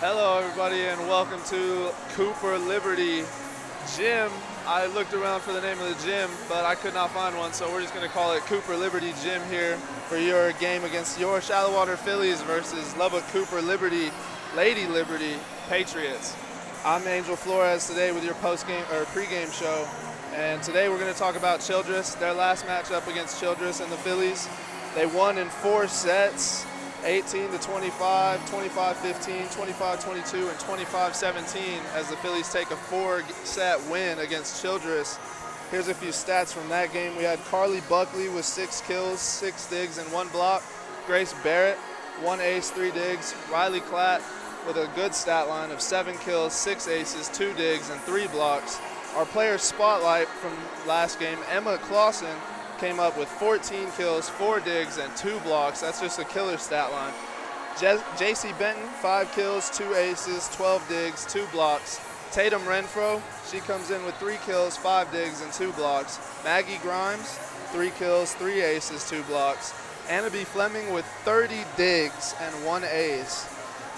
Hello everybody and welcome to Cooper Liberty Gym. I looked around for the name of the gym, but I could not find one, so we're just going to call it Cooper Liberty Gym here for your game against your Shallow-Water Fillies versus Lubbock Cooper Liberty, Lady Liberty Patriots. I'm Angel Flores today with your post-game or pre-game show, and today we're going to talk about Childress, their last matchup against Childress and the Fillies. They won in 4 sets. 18-25, 25-15, 25-22, and 25-17 as the Fillies take a 4-set win against Childress. Here's a few stats from that game. We had Carly Buckley with 6 kills, 6 digs, and 1 block. Grace Barrett, 1 ace, 3 digs. Riley Klatt with a good stat line of 7 kills, 6 aces, 2 digs, and 3 blocks. Our player spotlight from last game, Emma Clausen, came up with 14 kills, 4 digs, and 2 blocks. That's just a killer stat line. JC Benton, 5 kills, 2 aces, 12 digs, 2 blocks. Tatum Renfro, she comes in with 3 kills, 5 digs, and 2 blocks. Maggie Grimes, 3 kills, 3 aces, 2 blocks. Annabee Fleming with 30 digs and 1 ace.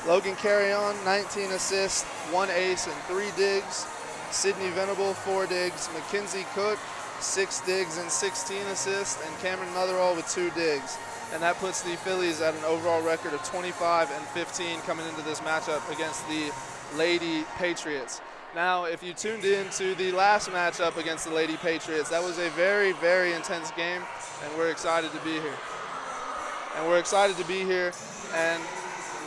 Logan Carrion, 19 assists, 1 ace, and 3 digs. Sydney Venable, 4 digs. Mackenzie Cook, 6 digs and 16 assists, and Cameron Motherall with 2 digs. And that puts the Fillies at an overall record of 25-15 coming into this matchup against the Lady Patriots. Now, if you tuned in to the last matchup against the Lady Patriots, that was a very, very intense game, and we're excited to be here. And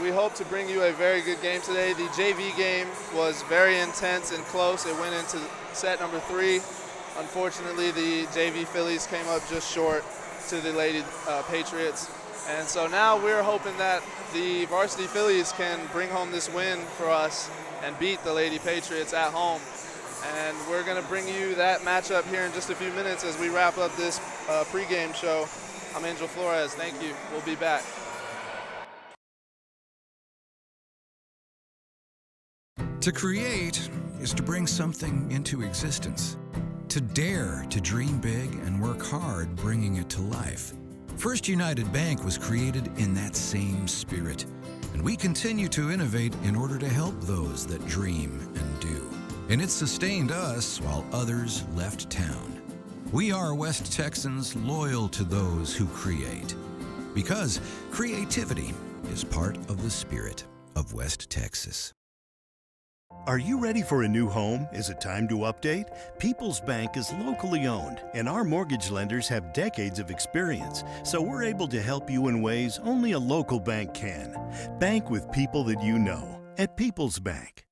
we hope to bring you a very good game today. The JV game was very intense and close. It went into set number 3. Unfortunately, the JV Fillies came up just short to the Lady Patriots. And so now we're hoping that the varsity Fillies can bring home this win for us and beat the Lady Patriots at home. And we're going to bring you that matchup here in just a few minutes as we wrap up this pregame show. I'm Angel Flores. Thank you. We'll be back. To create is to bring something into existence. To dare to dream big and work hard bringing it to life. First United Bank was created in that same spirit, and we continue to innovate in order to help those that dream and do. And it sustained us while others left town. We are West Texans loyal to those who create, because creativity is part of the spirit of West Texas. Are you ready for a new home? Is it time to update? People's Bank is locally owned, and our mortgage lenders have decades of experience, so we're able to help you in ways only a local bank can. Bank with people that you know at People's Bank.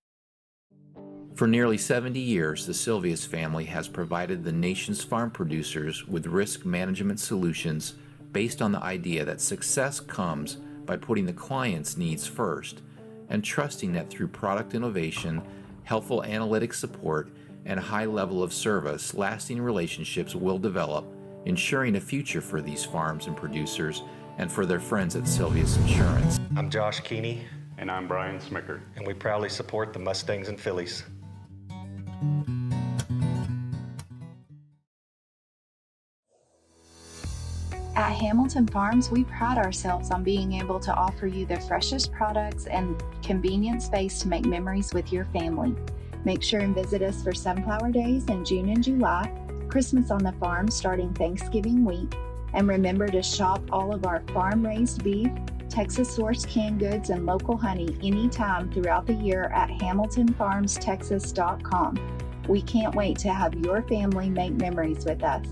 For nearly 70 years, the Sylvius family has provided the nation's farm producers with risk management solutions based on the idea that success comes by putting the client's needs first, and trusting that through product innovation, helpful analytic support, and a high level of service, lasting relationships will develop, ensuring a future for these farms and producers and for their friends at Sylvius Insurance. I'm Josh Keeney. And I'm Brian Smicker. And we proudly support the Mustangs and Fillies. At Hamilton Farms, we pride ourselves on being able to offer you the freshest products and convenient space to make memories with your family. Make sure and visit us for Sunflower Days in June and July, Christmas on the farm starting Thanksgiving week, and remember to shop all of our farm-raised beef, Texas-sourced canned goods, and local honey anytime throughout the year at HamiltonFarmsTexas.com. We can't wait to have your family make memories with us.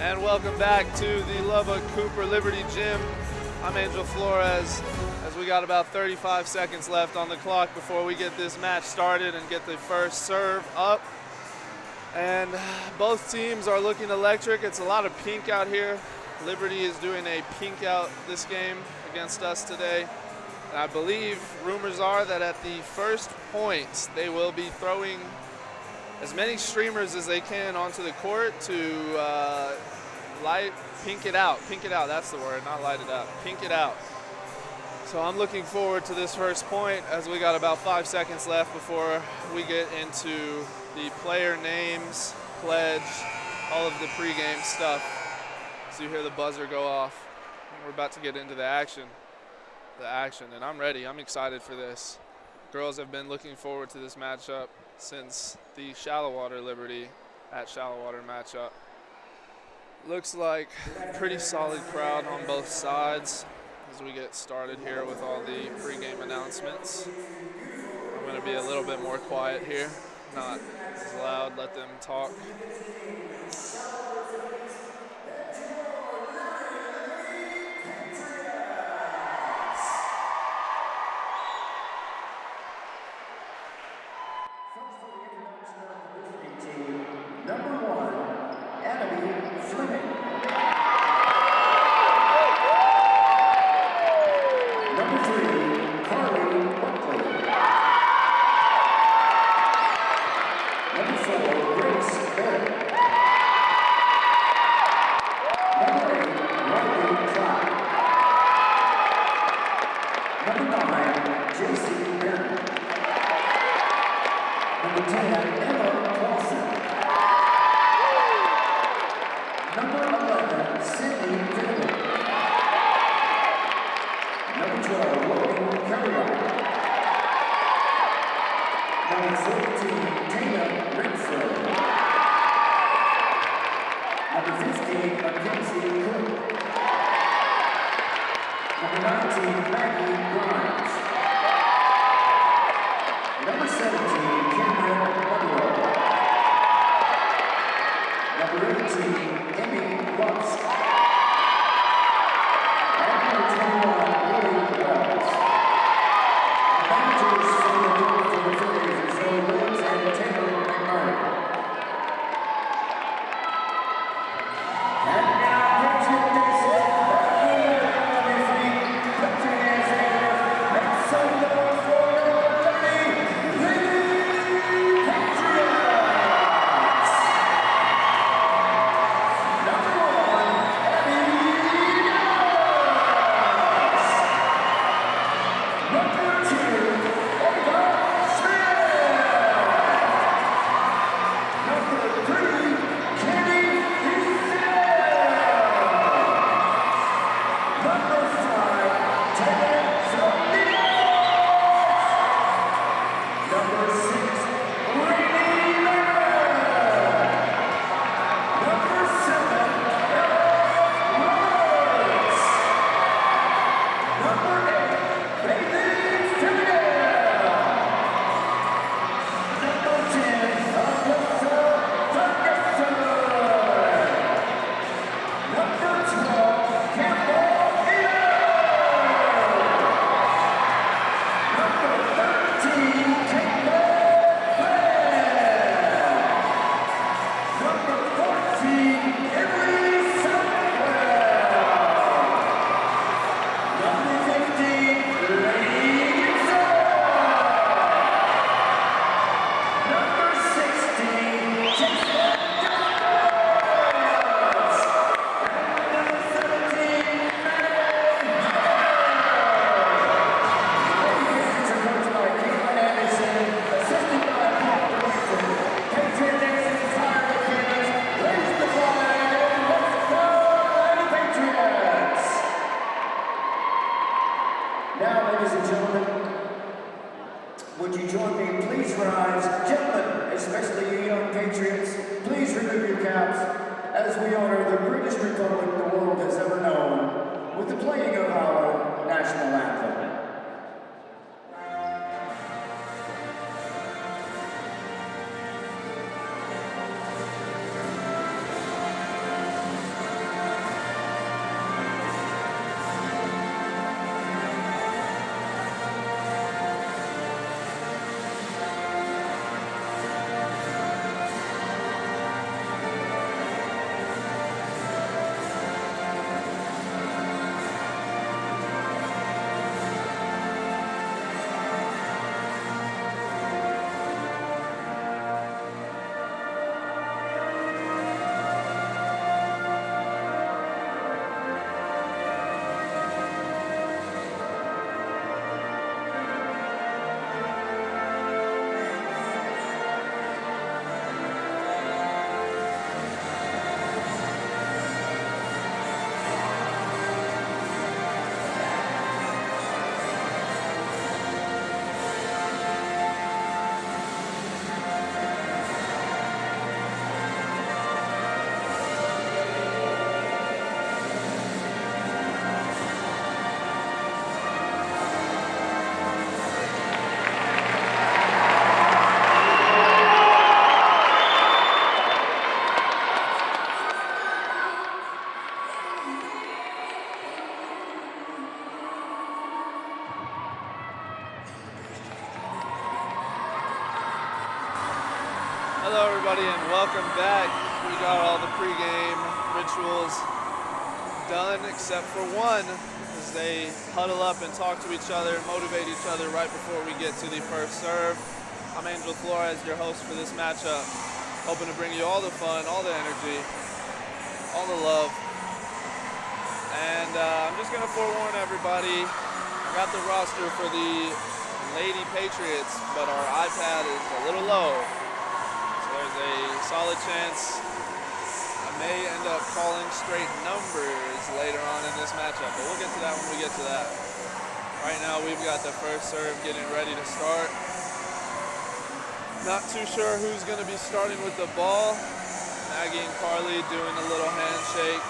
And welcome back to the Lubbock Cooper Liberty Gym. I'm Angel Flores, as we got about 35 seconds left on the clock before we get this match started and get the first serve up. And both teams are looking electric. It's a lot of pink out here. Liberty is doing a pink out this game against us today. And I believe rumors are that at the first point, they will be throwing as many streamers as they can onto the court to pink it out, that's the word, not light it up, pink it out. So I'm looking forward to this first point as we got about 5 seconds left before we get into the player names, pledge, all of the pregame stuff. So you hear the buzzer go off. We're about to get into the action, and I'm ready. I'm excited for this. Girls have been looking forward to this matchup since the Shallow Water Liberty at Shallow Water matchup. Looks like a pretty solid crowd on both sides as we get started here with all the pregame announcements. I'm going to be a little bit more quiet here, not as loud, let them talk. Hello everybody and welcome back. We got all the pregame rituals done except for one, as they huddle up and talk to each other, motivate each other right before we get to the first serve. I'm Angel Flores, your host for this matchup, hoping to bring you all the fun, all the energy, all the love. And I'm just going to forewarn everybody, I got the roster for the Lady Patriots, but our iPad is a little low. So there's a solid chance I may end up calling straight numbers later on in this matchup, but we'll get to that when we get to that. Right now we've got the first serve getting ready to start. Not too sure who's going to be starting with the ball. Maggie and Carly doing a little handshake.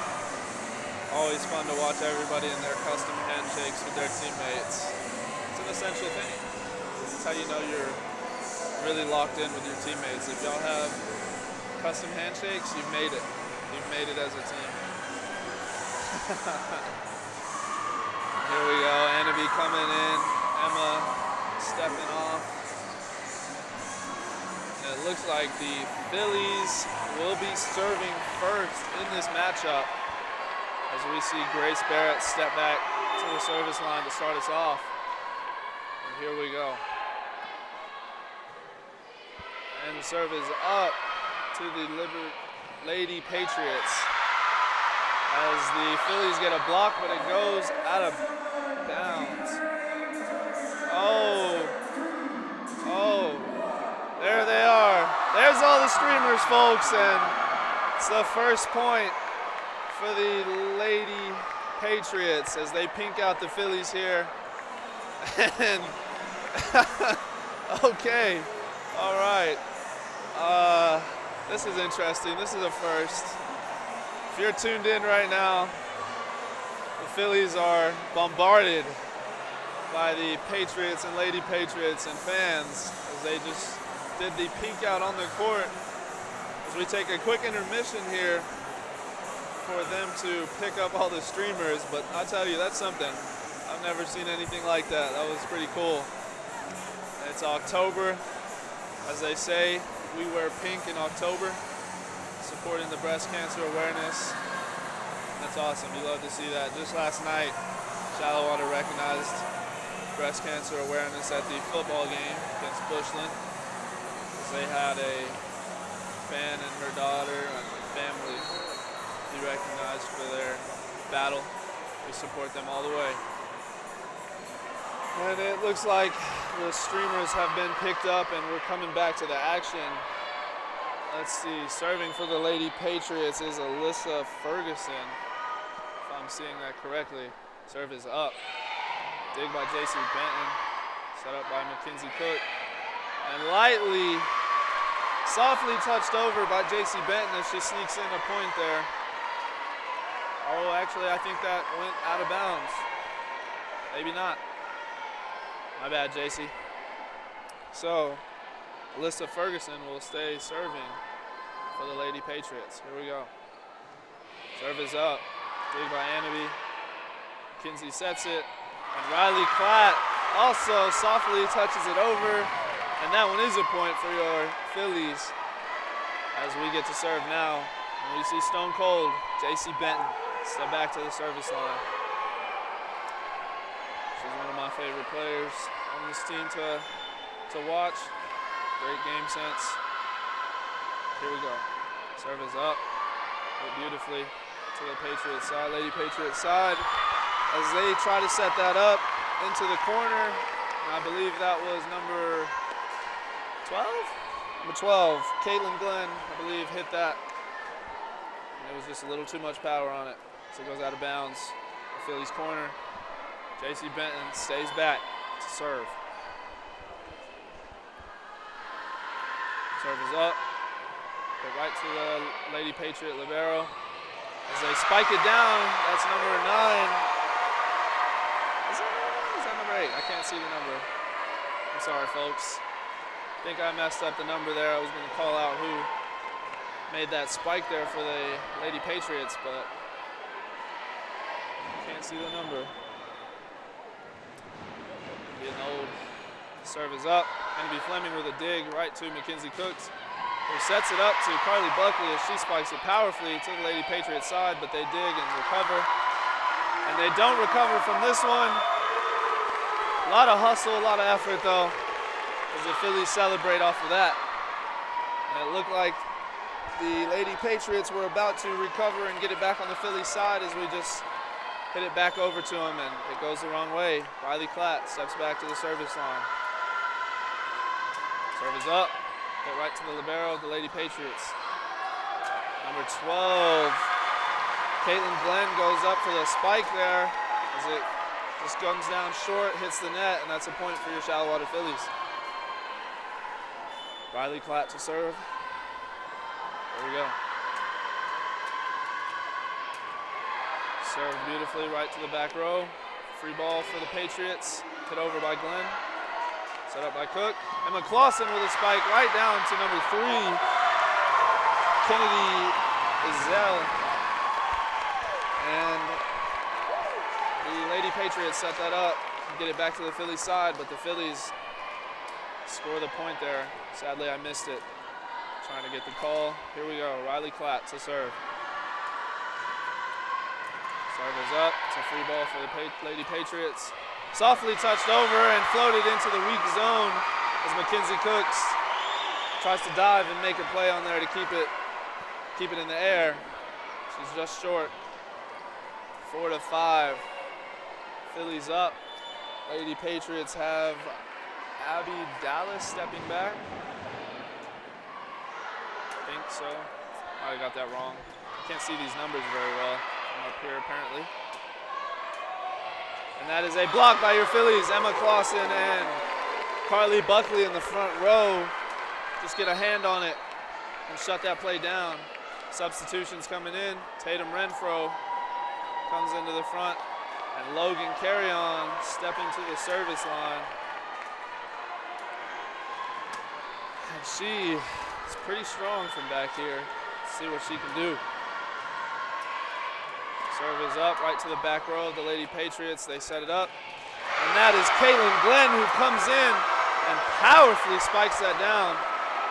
Always fun to watch everybody in their custom handshakes with their teammates. It's an essential thing. This is how you know you're really locked in with your teammates. If y'all have custom handshakes, you've made it. You've made it as a team. Here we go, Annabie coming in, Emma stepping off. And it looks like the Fillies will be serving first in this matchup as we see Grace Barrett step back to the service line to start us off. And here we go. And the serve is up to the Lady Patriots as the Fillies get a block, but it goes out of bounds. Oh, there they are. There's all the streamers, folks, and it's the first point for the Lady Patriots as they pink out the Fillies here. And okay, all right. This is interesting. This is a first. If you're tuned in right now, the Fillies are bombarded by the Patriots and Lady Patriots and fans as they just did the pink out on the court. As we take a quick intermission here for them to pick up all the streamers, but I tell you, that's something. I've never seen anything like that. That was pretty cool. It's October. As they say, we wear pink in October, supporting the breast cancer awareness. That's awesome. You love to see that. Just last night, Shallowater recognized breast cancer awareness at the football game against Bushland, as they had a fan and her daughter and family be recognized for their battle. We support them all the way. And it looks like the streamers have been picked up and we're coming back to the action. Let's see, serving for the Lady Patriots is Alyssa Ferguson, if I'm seeing that correctly. Serve is up. Dig by JC Benton, set up by Mackenzie Cook. And lightly, softly touched over by JC Benton as she sneaks in a point there. Oh, actually, I think that went out of bounds. Maybe not. My bad, JC. So, Alyssa Ferguson will stay serving for the Lady Patriots. Here we go. Serve is up. Dig by Annabie. Kinsey sets it. And Riley Klatt also softly touches it over. And that one is a point for your Fillies as we get to serve now. And we see Stone Cold, JC Benton, step back to the service line. She's one of my favorite players on this team to watch. Great game sense. Here we go. Serve is up. Put beautifully to the Patriots side, Lady Patriots side, as they try to set that up into the corner. And I believe that was number 12? Number 12, Caitlin Glenn, I believe, hit that. And it was just a little too much power on it. So it goes out of bounds. The Phillies corner. JC Benton stays back to serve. Serve is up. Go right to the Lady Patriot libero. As they spike it down, that's number 9. Is that number 8? I can't see the number. I'm sorry, folks. I think I messed up the number there. I was going to call out who made that spike there for the Lady Patriots, but I can't see the number. Getting old. Serve is up. Annabie Fleming with a dig right to Mackenzie Cooks. who sets it up to Carly Buckley as she spikes it powerfully to the Lady Patriots side, but they dig and recover. And they don't recover from this one. A lot of hustle, a lot of effort though, as the Phillies celebrate off of that. And it looked like the Lady Patriots were about to recover and get it back on the Phillies side as we just hit it back over to them, and it goes the wrong way. Riley Klatt steps back to the service line. Serve is up. Hit right to the libero of the Lady Patriots. Number 12, Caitlin Glenn goes up for the spike there as it just comes down short, hits the net, and that's a point for your Shallow Water Phillies. Riley Klatt to serve. There we go. Served beautifully right to the back row. Free ball for the Patriots. Hit over by Glenn. Set up by Cook. Emma Clausen with a spike right down to number 3, Kennedy Izell. And the Lady Patriots set that up and get it back to the Phillies side, but the Phillies score the point there. Sadly, I missed it. Trying to get the call. Here we go. Riley Klatt to serve. Serve is up. It's a free ball for the Lady Patriots. Softly touched over and floated into the weak zone as Mackenzie Cooks tries to dive and make a play on there to keep it in the air. She's just short. 4-5. Phillies up. Lady Patriots have Abby Dallas stepping back. I think so. I got that wrong. Can't see these numbers very well from up here apparently. And that is a block by your Phillies. Emma Clausen and Carly Buckley in the front row just get a hand on it and shut that play down. Substitutions coming in. Tatum Renfro comes into the front, and Logan Carrion stepping to the service line. And she is pretty strong from back here. Let's see what she can do. Serve is up right to the back row of the Lady Patriots. They set it up. And that is Caitlin Glenn who comes in and powerfully spikes that down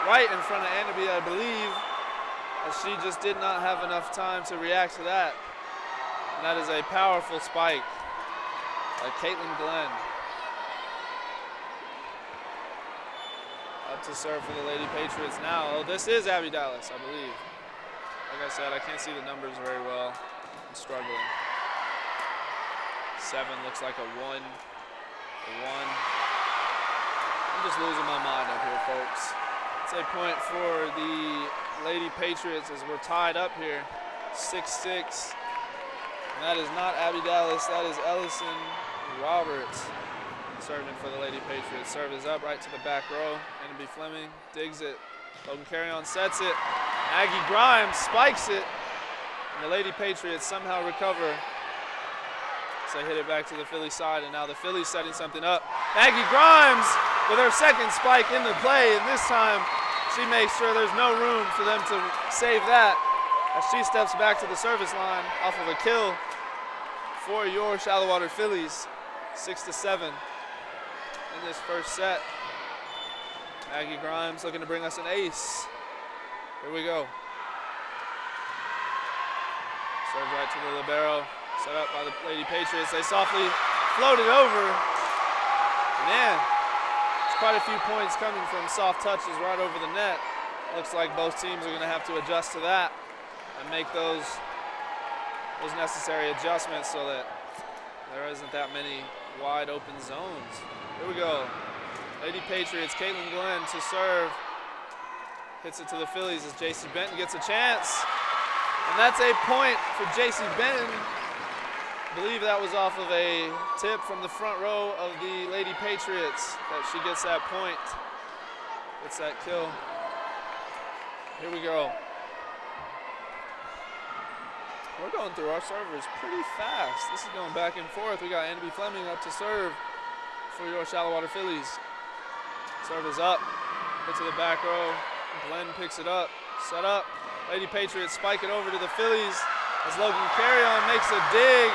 right in front of Annaby, I believe, as she just did not have enough time to react to that. And that is a powerful spike by Caitlin Glenn. Up to serve for the Lady Patriots now. Oh, this is Abby Dallas, I believe. Like I said, I can't see the numbers very well. I'm struggling. 7 looks like a 1. A 1. I'm just losing my mind up here, folks. It's a point for the Lady Patriots as we're tied up here. 6-6. And that is not Abby Dallas, that is Ellison Roberts serving for the Lady Patriots. Serve is up right to the back row. Annaby Fleming digs it. Logan Carrion sets it. Aggie Grimes spikes it. And the Lady Patriots somehow recover. So they hit it back to the Philly side, and now the Phillies setting something up. Aggie Grimes with her second spike in the play, and this time she makes sure there's no room for them to save that as she steps back to the service line off of a kill for your Shallow Water Phillies. 6-7 in this first set. Aggie Grimes looking to bring us an ace. Here we go. Serve right to the libero, set up by the Lady Patriots. They softly float it over. Man, there's quite a few points coming from soft touches right over the net. Looks like both teams are going to have to adjust to that and make those necessary adjustments so that there isn't that many wide open zones. Here we go. Lady Patriots, Caitlin Glenn to serve. Hits it to the Phillies as J.C. Benton gets a chance. And that's a point for J.C. Benton. I believe that was off of a tip from the front row of the Lady Patriots that she gets that point. Gets that kill. Here we go. We're going through our servers pretty fast. This is going back and forth. We got Annaby Fleming up to serve for your Shallow Water Phillies. Serve is up. Hit to the back row. Glenn picks it up. Set up. Lady Patriots spike it over to the Phillies as Logan Carrion makes a dig.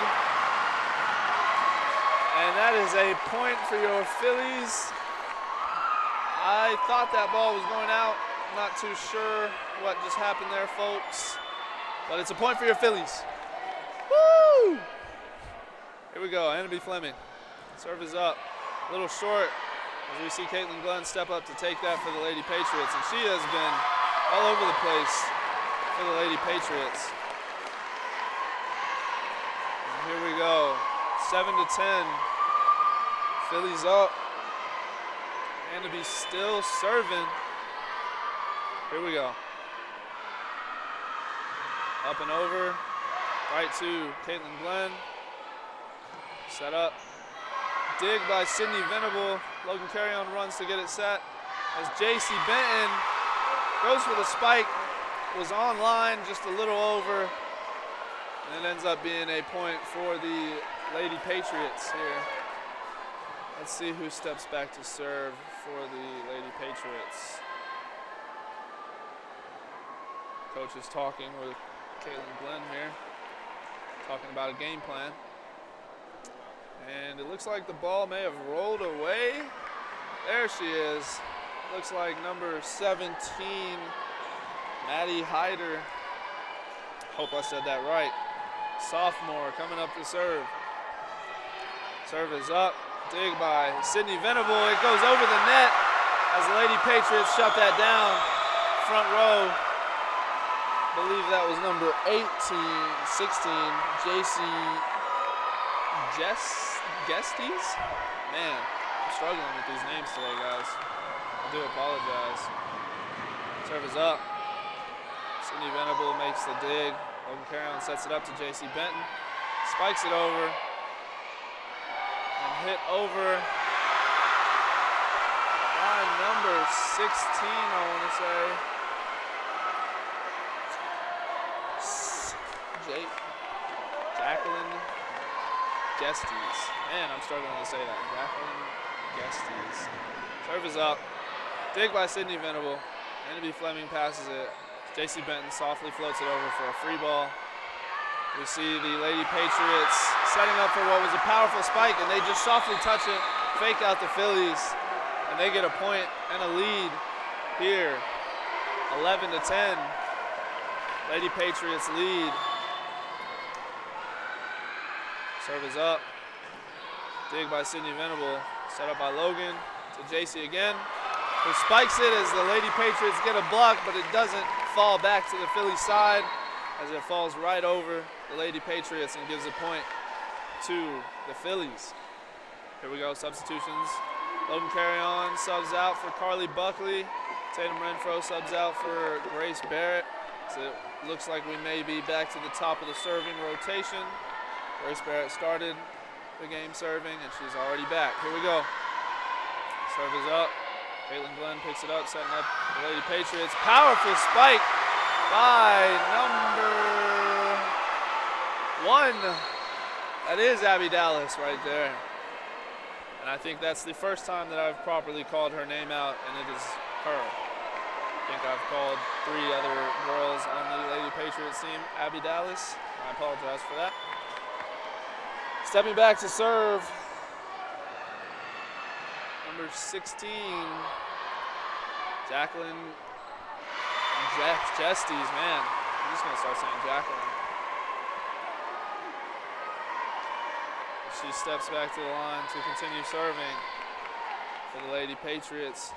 And that is a point for your Phillies. I thought that ball was going out. Not too sure what just happened there, folks. But it's a point for your Fillies. Woo! Here we go, Annabelle Fleming. Serve is up, a little short as we see Caitlin Glenn step up to take that for the Lady Patriots. And she has been all over the place for the Lady Patriots. And here we go, 7-10. Fillies up. Annabelle still serving. Here we go. Up and over, right to Caitlin Glenn. Set up. Dig by Sydney Venable. Logan Carrion runs to get it set. As J.C. Benton goes for the spike. Was on line, just a little over. And it ends up being a point for the Lady Patriots here. Let's see who steps back to serve for the Lady Patriots. Coach is talking with Caitlin Glenn here, talking about a game plan. And it looks like the ball may have rolled away. There she is. Looks like number 17, Maddie Hyder. Hope I said that right. Sophomore coming up to serve. Serve is up. Dig by Sydney Venable. It goes over the net as the Lady Patriots shut that down. Front row. Believe that was number 18, 16, JC Gestes? Man, I'm struggling with these names today, guys. I do apologize. Serve is up. Sydney Venable makes the dig. Logan Carrion sets it up to JC Benton. Spikes it over. And hit over by number 16, I want to say. Jacqueline Gestes. Man, I'm struggling to say that. Jacqueline Gestes. Serve is up. Dig by Sydney Venable. Annabelle Fleming passes it. J.C. Benton softly floats it over for a free ball. We see the Lady Patriots setting up for what was a powerful spike, and they just softly touch it, fake out the Fillies, and they get a point and a lead here. 11-10. Lady Patriots lead. Serve is up. Dig by Sydney Venable. Set up by Logan to JC again, who spikes it as the Lady Patriots get a block, but it doesn't fall back to the Philly side as it falls right over the Lady Patriots and gives a point to the Fillies. Here we go, substitutions. Logan Carrion subs out for Carly Buckley. Tatum Renfro subs out for Grace Barrett. So it looks like we may be back to the top of the serving rotation. Grace Barrett started the game serving, and she's already back. Here we go. Serve is up. Caitlin Glenn picks it up, setting up the Lady Patriots. Powerful spike by number 1. That is Abby Dallas right there. And I think that's the first time that I've properly called her name out, and it is her. I think I've called 3 other girls on the Lady Patriots team Abby Dallas. I apologize for that. Stepping back to serve, number 16, Jacqueline Gestes, man. I'm just gonna start saying Jacqueline. She steps back to the line to continue serving for the Lady Patriots.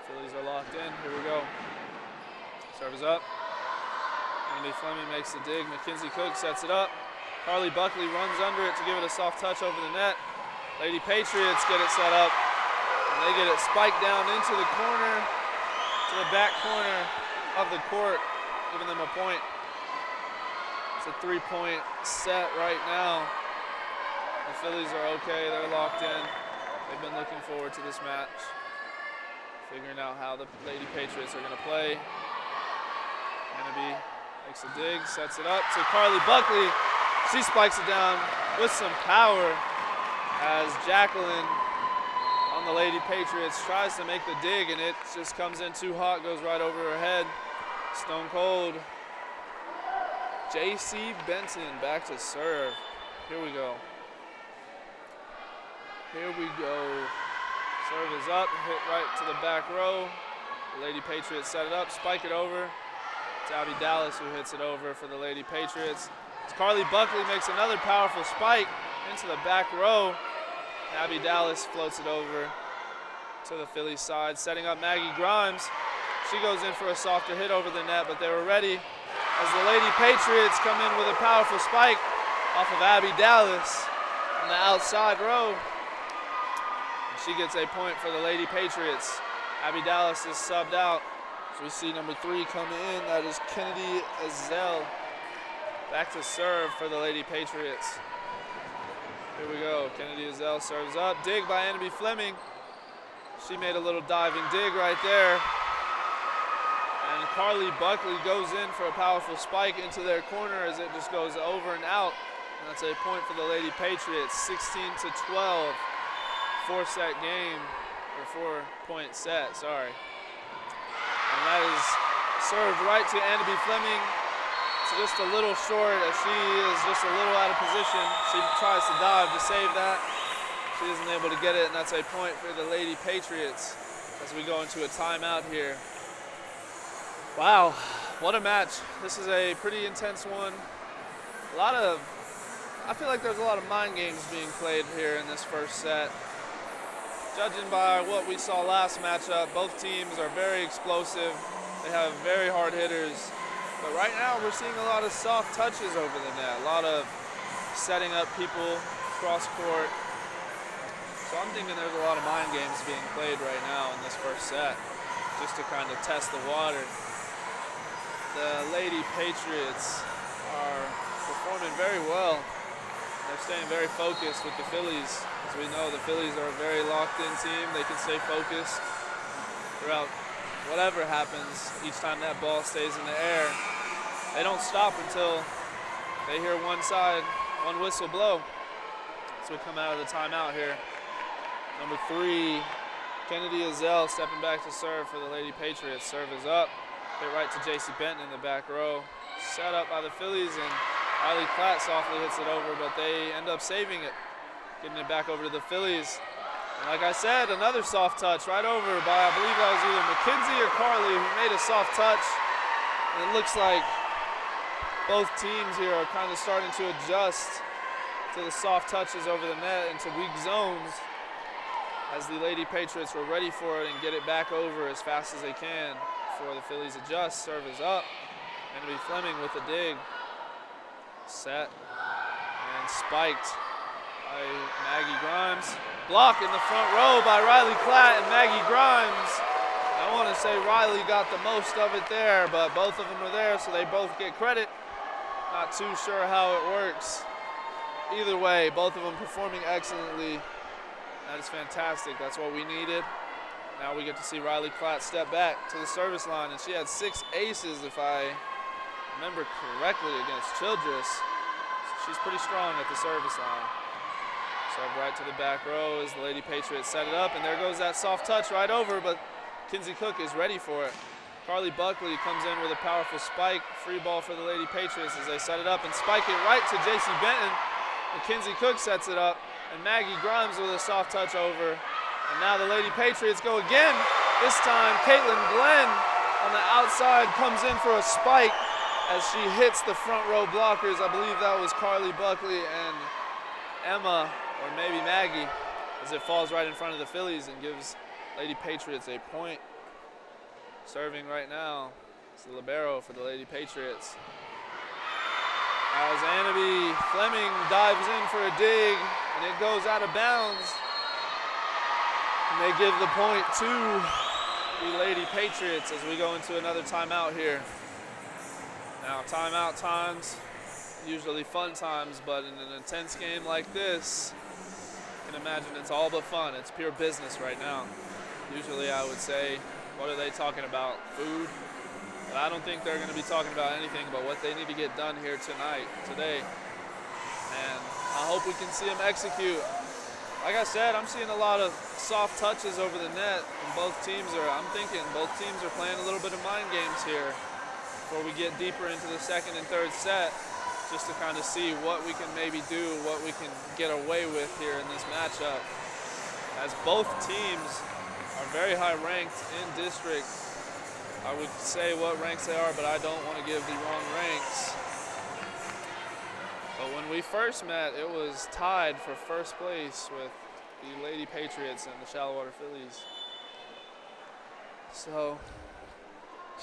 Fillies are locked in, here we go. Serve is up. Annabelle Fleming makes the dig, Mackenzie Cook sets it up. Carly Buckley runs under it to give it a soft touch over the net. Lady Patriots get it set up, and they get it spiked down into the corner, to the back corner of the court, giving them a point. It's a 3-point set right now. The Fillies are okay, they're locked in. They've been looking forward to this match, figuring out how the Lady Patriots are gonna play. Annabelle makes a dig, sets it up to Carly Buckley. She spikes it down with some power as Jacqueline on the Lady Patriots tries to make the dig, and it just comes in too hot, goes right over her head. Stone cold. J.C. Benton back to serve. Here we go. Here we go. Serve is up, hit right to the back row. The Lady Patriots set it up, spike it over. It's Abby Dallas who hits it over for the Lady Patriots. As Carly Buckley makes another powerful spike into the back row. Abby Dallas floats it over to the Phillies side, setting up Maggie Grimes. She goes in for a softer hit over the net, but they were ready as the Lady Patriots come in with a powerful spike off of Abby Dallas on the outside row. And she gets a point for the Lady Patriots. Abby Dallas is subbed out. So we see number 3 coming in. That is Kennedy Azell. Back to serve for the Lady Patriots. Here we go. Kennedy Azell serves up. Dig by Annabie Fleming. She made a little diving dig right there. And Carly Buckley goes in for a powerful spike into their corner as it just goes over and out. And that's a point for the Lady Patriots. 16-12. 4-set game. Or 4-point set, sorry. And that is served right to Annabie Fleming. It's just a little short as she is just a little out of position. She tries to dive to save that. She isn't able to get it, and that's a point for the Lady Patriots as we go into a timeout here. Wow, what a match. This is a pretty intense one. I feel like there's a lot of mind games being played here in this first set. Judging by what we saw last matchup, both teams are very explosive. They have very hard hitters. But right now, we're seeing a lot of soft touches over the net, a lot of setting up people cross court. So I'm thinking there's a lot of mind games being played right now in this first set, just to kind of test the water. The Lady Patriots are performing very well. They're staying very focused with the Phillies. As we know, the Phillies are a very locked-in team. They can stay focused throughout whatever happens each time that ball stays in the air. They don't stop until they hear one side, one whistle blow. So we come out of the timeout here. Number 3, Kennedy Azell stepping back to serve for the Lady Patriots. Serve is up. Hit right to J.C. Benton in the back row. Set up by the Phillies, and Riley Platt softly hits it over, but they end up saving it, getting it back over to the Phillies. And like I said, another soft touch right over by, I believe that was either McKenzie or Carly who made a soft touch. And it looks like both teams here are kind of starting to adjust to the soft touches over the net into weak zones as the Lady Patriots were ready for it and get it back over as fast as they can before the Phillies adjust. Serve is up. Annabie Fleming with the dig. Set and spiked by Maggie Grimes. Block in the front row by Riley Platt and Maggie Grimes. I want to say Riley got the most of it there, but both of them are there, so they both get credit. Not too sure how it works. Either way, both of them performing excellently. That is fantastic. That's what we needed. Now we get to see Riley Platt step back to the service line, and she had 6 aces, if I remember correctly, against Childress. She's pretty strong at the service line. Serve right to the back row as the Lady Patriots set it up, and there goes that soft touch right over, but Kinsey Cook is ready for it. Carly Buckley comes in with a powerful spike. Free ball for the Lady Patriots as they set it up and spike it right to J.C. Benton. Kinsey Cook sets it up, and Maggie Grimes with a soft touch over. And now the Lady Patriots go again. This time, Caitlin Glenn on the outside comes in for a spike as she hits the front row blockers. I believe that was Carly Buckley and Emma, or maybe Maggie, as it falls right in front of the Phillies and gives Lady Patriots a point. Serving right now is the libero for the Lady Patriots. As Annabie Fleming dives in for a dig, and it goes out of bounds. And they give the point to the Lady Patriots as we go into another timeout here. Now, timeout times, usually fun times, but in an intense game like this, you can imagine it's all but fun. It's pure business right now. Usually I would say, what are they talking about? Food? But I don't think they're going to be talking about anything but what they need to get done here today. And I hope we can see them execute. Like I said, I'm seeing a lot of soft touches over the net, and I'm thinking both teams are playing a little bit of mind games here before we get deeper into the second and third set, just to kind of see what we can maybe do, what we can get away with here in this matchup. As both teams are very high ranked in district, I would say what ranks they are, but I don't want to give the wrong ranks. But when we first met, it was tied for first place with the Lady Patriots and the Shallow Water Fillies. So,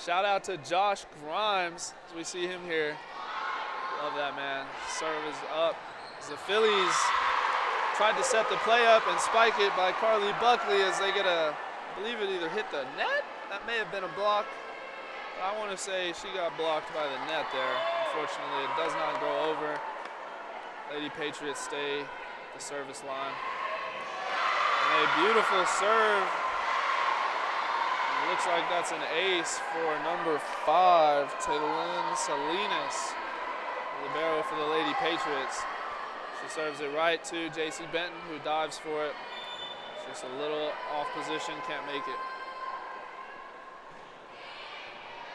shout out to Josh Grimes as we see him here. Love that man. Serve is up. As the Fillies tried to set the play up and spike it by Carly Buckley as they get I believe it either hit the net. That may have been a block. I want to say she got blocked by the net there. Unfortunately, it does not go over. Lady Patriots stay at the service line. And a beautiful serve. It looks like that's an ace for number 5, Taylin Salinas. Libero for the Lady Patriots. She serves it right to JC Benton, who dives for it. Just a little off position, can't make it.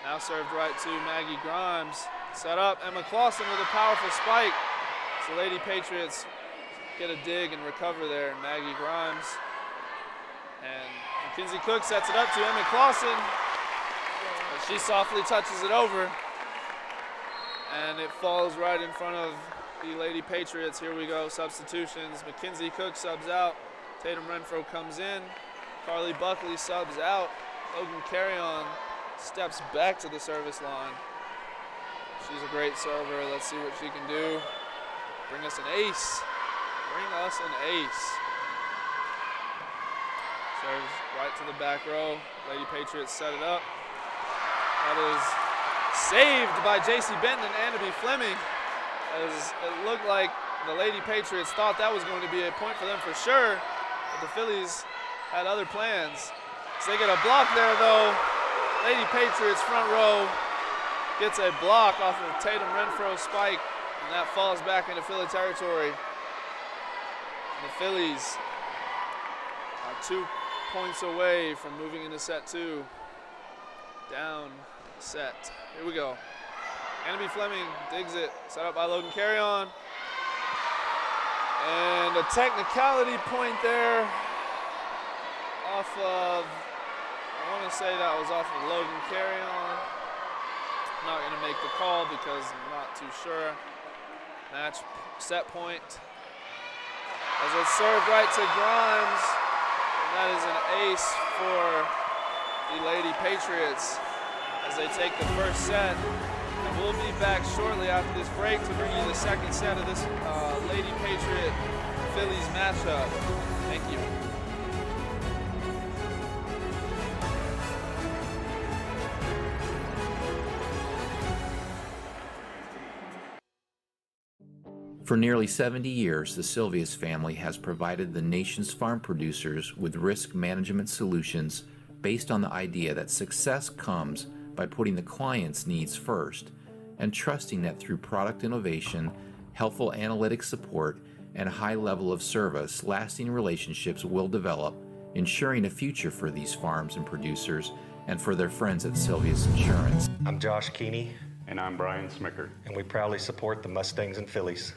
Now served right to Maggie Grimes. Set up, Emma Clausen with a powerful spike. So Lady Patriots get a dig and recover there. Maggie Grimes. And Mackenzie Cook sets it up to Emma Clausen. She softly touches it over. And it falls right in front of the Lady Patriots. Here we go, substitutions. Mackenzie Cook subs out. Tatum Renfro comes in. Carly Buckley subs out. Logan Carrion steps back to the service line. She's a great server. Let's see what she can do. Bring us an ace. Bring us an ace. Serves right to the back row. Lady Patriots set it up. That is saved by JC Benton and Annabelle Fleming, as it looked like the Lady Patriots thought that was going to be a point for them for sure, but the Fillies had other plans. So they get a block there though. Lady Patriots front row gets a block off of Tatum Renfro's spike, and that falls back into Philly territory. And the Fillies are 2 points away from moving into set 2. Down set. Here we go. Annabelle Fleming digs it. Set up by Logan Carrion. And a technicality point there off of, I want to say that was off of Logan Carrion. I'm not going to make the call because I'm not too sure. Match set point. As it's served right to Grimes. And that is an ace for the Lady Patriots as they take the first set. And we'll be back shortly after this break to bring you the second set of this Lady Patriot Fillies matchup. Thank you. For nearly 70 years, the Sylvius family has provided the nation's farm producers with risk management solutions based on the idea that success comes by putting the client's needs first and trusting that through product innovation, helpful analytic support, and a high level of service, lasting relationships will develop, ensuring a future for these farms and producers and for their friends at Sylvius Insurance. I'm Josh Keeney, And I'm Brian Smicker. and we proudly support the Mustangs and Fillies.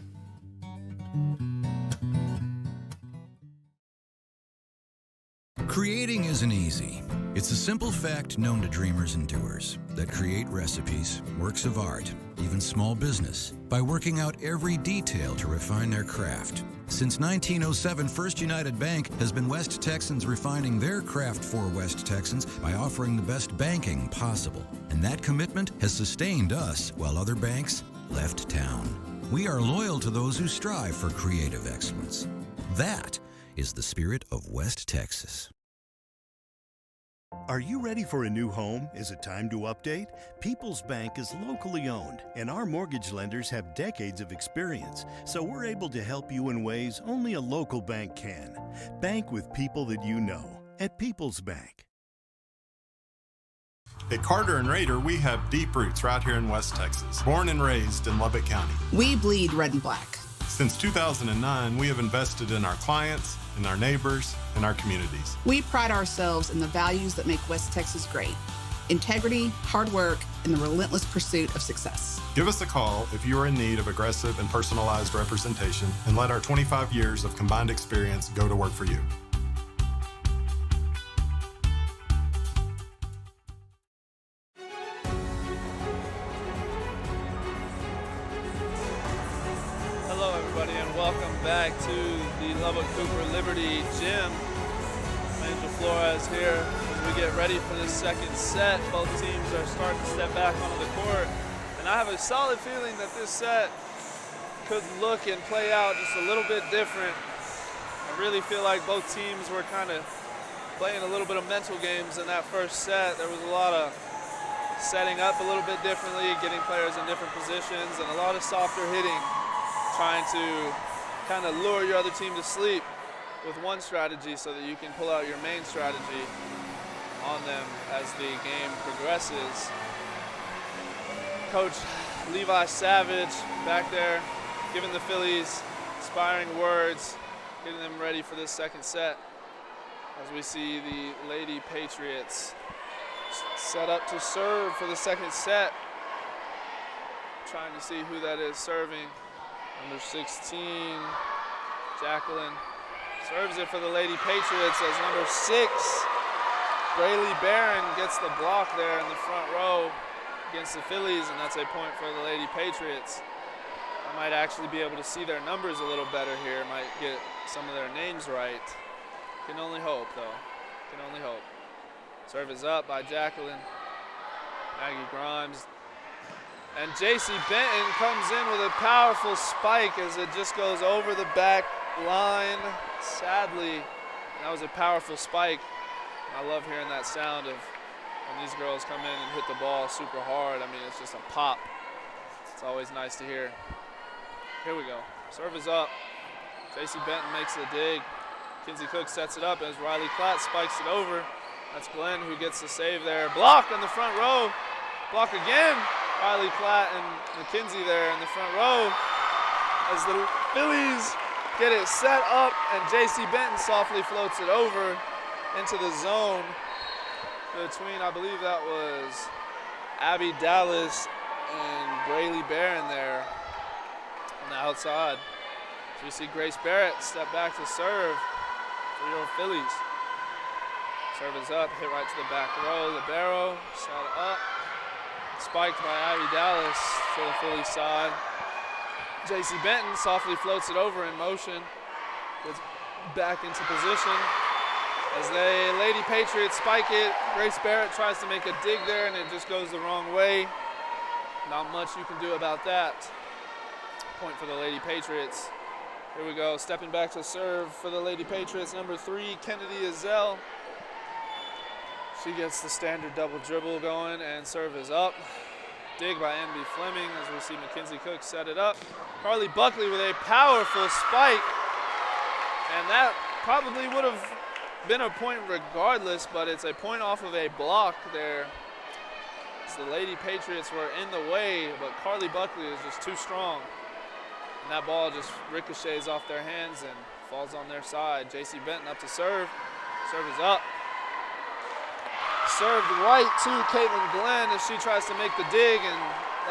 Creating isn't easy. It's a simple fact known to dreamers and doers that create recipes, works of art, even small business, by working out every detail to refine their craft. Since 1907, First United Bank has been West Texans refining their craft for West Texans by offering the best banking possible. And that commitment has sustained us while other banks left town. We are loyal to those who strive for creative excellence. That is the spirit of West Texas. Are you ready for a new home? Is it time to update? People's Bank is locally owned, and our mortgage lenders have decades of experience, so we're able to help you in ways only a local bank can. Bank with people that you know at People's Bank. At Carter and Raider, we have deep roots right here in West Texas. Born and raised in Lubbock County. We bleed red and black. Since 2009, we have invested in our clients, in our neighbors, in our communities. We pride ourselves in the values that make West Texas great: integrity, hard work, and the relentless pursuit of success. Give us a call if you are in need of aggressive and personalized representation, and let our 25 years of combined experience go to work for you. welcome back to the Lubbock Cooper Liberty Gym. Angel Flores here as we get ready for this second set. Both teams are starting to step back onto the court, and I have a solid feeling that this set could look and play out just a little bit different. I really feel like both teams were kind of playing a little bit of mental games in that first set. There was a lot of setting up a little bit differently, getting players in different positions, and a lot of softer hitting, trying to kind of lure your other team to sleep with one strategy so that you can pull out your main strategy on them as the game progresses. Coach Levi Savage back there giving the Phillies inspiring words, getting them ready for this second set as we see the Lady Patriots set up to serve for the second set. Trying to see who that is serving. Number 16, Jacqueline, serves it for the Lady Patriots as number 6, Braylee Barron, gets the block there in the front row against the Phillies, and that's a point for the Lady Patriots. I might actually be able to see their numbers a little better here, might get some of their names right. Can only hope, though. Can only hope. Serve is up by Jacqueline. Maggie Grimes. And J.C. Benton comes in with a powerful spike as it just goes over the back line. Sadly, that was a powerful spike. I love hearing that sound of when these girls come in and hit the ball super hard. I mean, it's just a pop. It's always nice to hear. Here we go. Serve is up. J.C. Benton makes the dig. Kinsey Cook sets it up as Riley Klatt spikes it over. That's Glenn who gets the save there. Block in the front row. Block again. Riley Klatt and McKenzie there in the front row as the Phillies get it set up, and J.C. Benton softly floats it over into the zone between, I believe that was Abby Dallas and Braylee Barron there on the outside. So you see Grace Barrett step back to serve for your Phillies. Serve is up, hit right to the back row. Libero, shot up. Spiked by Abby Dallas for the Phillies side. J.C. Benton softly floats it over in motion. Gets back into position. As the Lady Patriots spike it, Grace Barrett tries to make a dig there and it just goes the wrong way. Not much you can do about that. Point for the Lady Patriots. Here we go, stepping back to serve for the Lady Patriots, number 3, Kennedy Azell. She gets the standard double dribble going, and serve is up. Dig by Envy Fleming as we see Mackenzie Cook set it up. Carly Buckley with a powerful spike, and that probably would have been a point regardless, but it's a point off of a block there. So the Lady Patriots were in the way, but Carly Buckley is just too strong. And that ball just ricochets off their hands and falls on their side. J.C. Benton up to serve. Serve is up. Served right to Caitlin Glenn as she tries to make the dig, and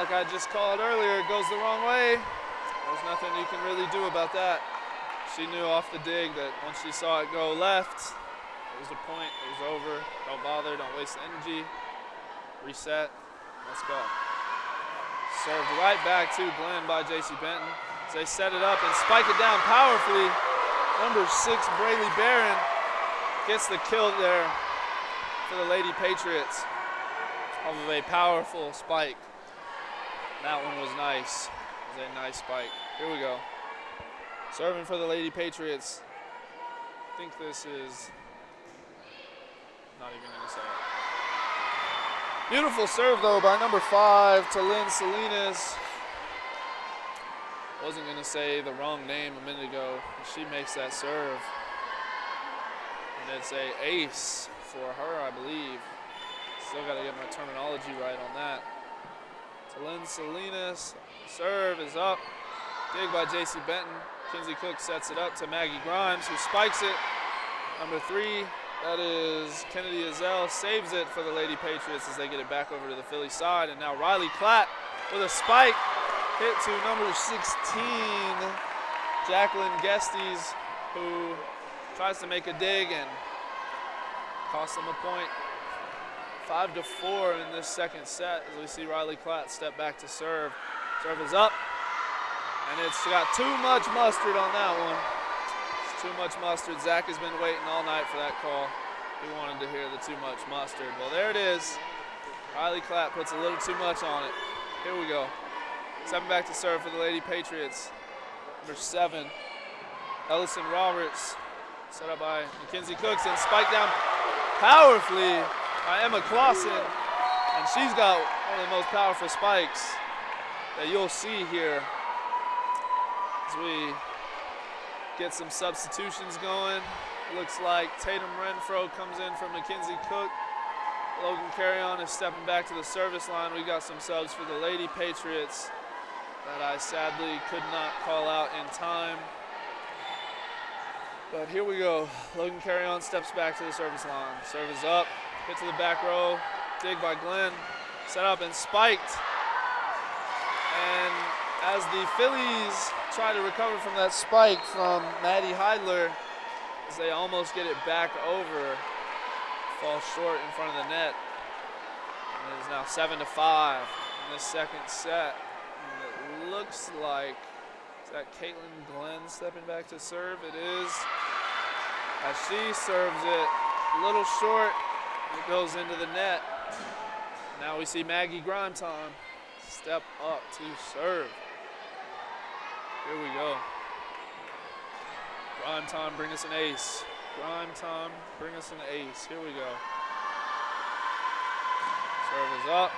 like I just called earlier, it goes the wrong way. There's nothing you can really do about that. She knew off the dig that once she saw it go left, it was a point, it was over. Don't bother, don't waste the energy. Reset, let's go. Served right back to Glenn by J.C. Benton. As they set it up and spike it down powerfully. Number 6, Braylee Barron gets the kill there for the Lady Patriots off of a powerful spike. That one was nice. It was a nice spike. Here we go. Serving for the Lady Patriots. I think this is not even going to say it. Beautiful serve though by number 5 to Lynn Salinas. Wasn't going to say the wrong name a minute ago. She makes that serve. And it's a ace for her, I believe. Still got to get my terminology right on that. To Lynn Salinas. Serve is up. Dig by J.C. Benton. Kinsey Cook sets it up to Maggie Grimes, who spikes it. Number 3, that is Kennedy Azell, saves it for the Lady Patriots as they get it back over to the Philly side. And now Riley Klatt with a spike. Hit to number 16, Jacqueline Gestes, who tries to make a dig and costs them a point. 5-4 in this second set as we see Riley Klatt step back to serve. Serve is up, And it's got too much mustard on that one. It's too much mustard. Zach has been waiting all night for that call. He wanted to hear the too much mustard. Well, there it is. Riley Clapp puts a little too much on it. Here we go. 7 back to serve for the Lady Patriots. Number 7, Ellison Roberts. Set up by Mackenzie Cooks and spiked down powerfully by Emma Clausen. And she's got one of the most powerful spikes that you'll see here as we get some substitutions going. Looks like Tatum Renfro comes in from Mackenzie Cook. Logan Carrion is stepping back to the service line. We got some subs for the Lady Patriots that I sadly could not call out in time. But here we go. Logan Carrion steps back to the service line. Serve is up, hit to the back row, dig by Glenn, set up and spiked. And as the Fillies try to recover from that spike from Maddie Heidler, as they almost get it back over, fall short in front of the net. And it is now 7-5 in this second set. And it looks like, is that Caitlin Glenn stepping back to serve? It is. As she serves it a little short, it goes into the net. Now we see Maggie Grimetime step up to serve. Here we go. Grimetime, bring us an ace. Grimetime, bring us an ace. Here we go. Serve is up.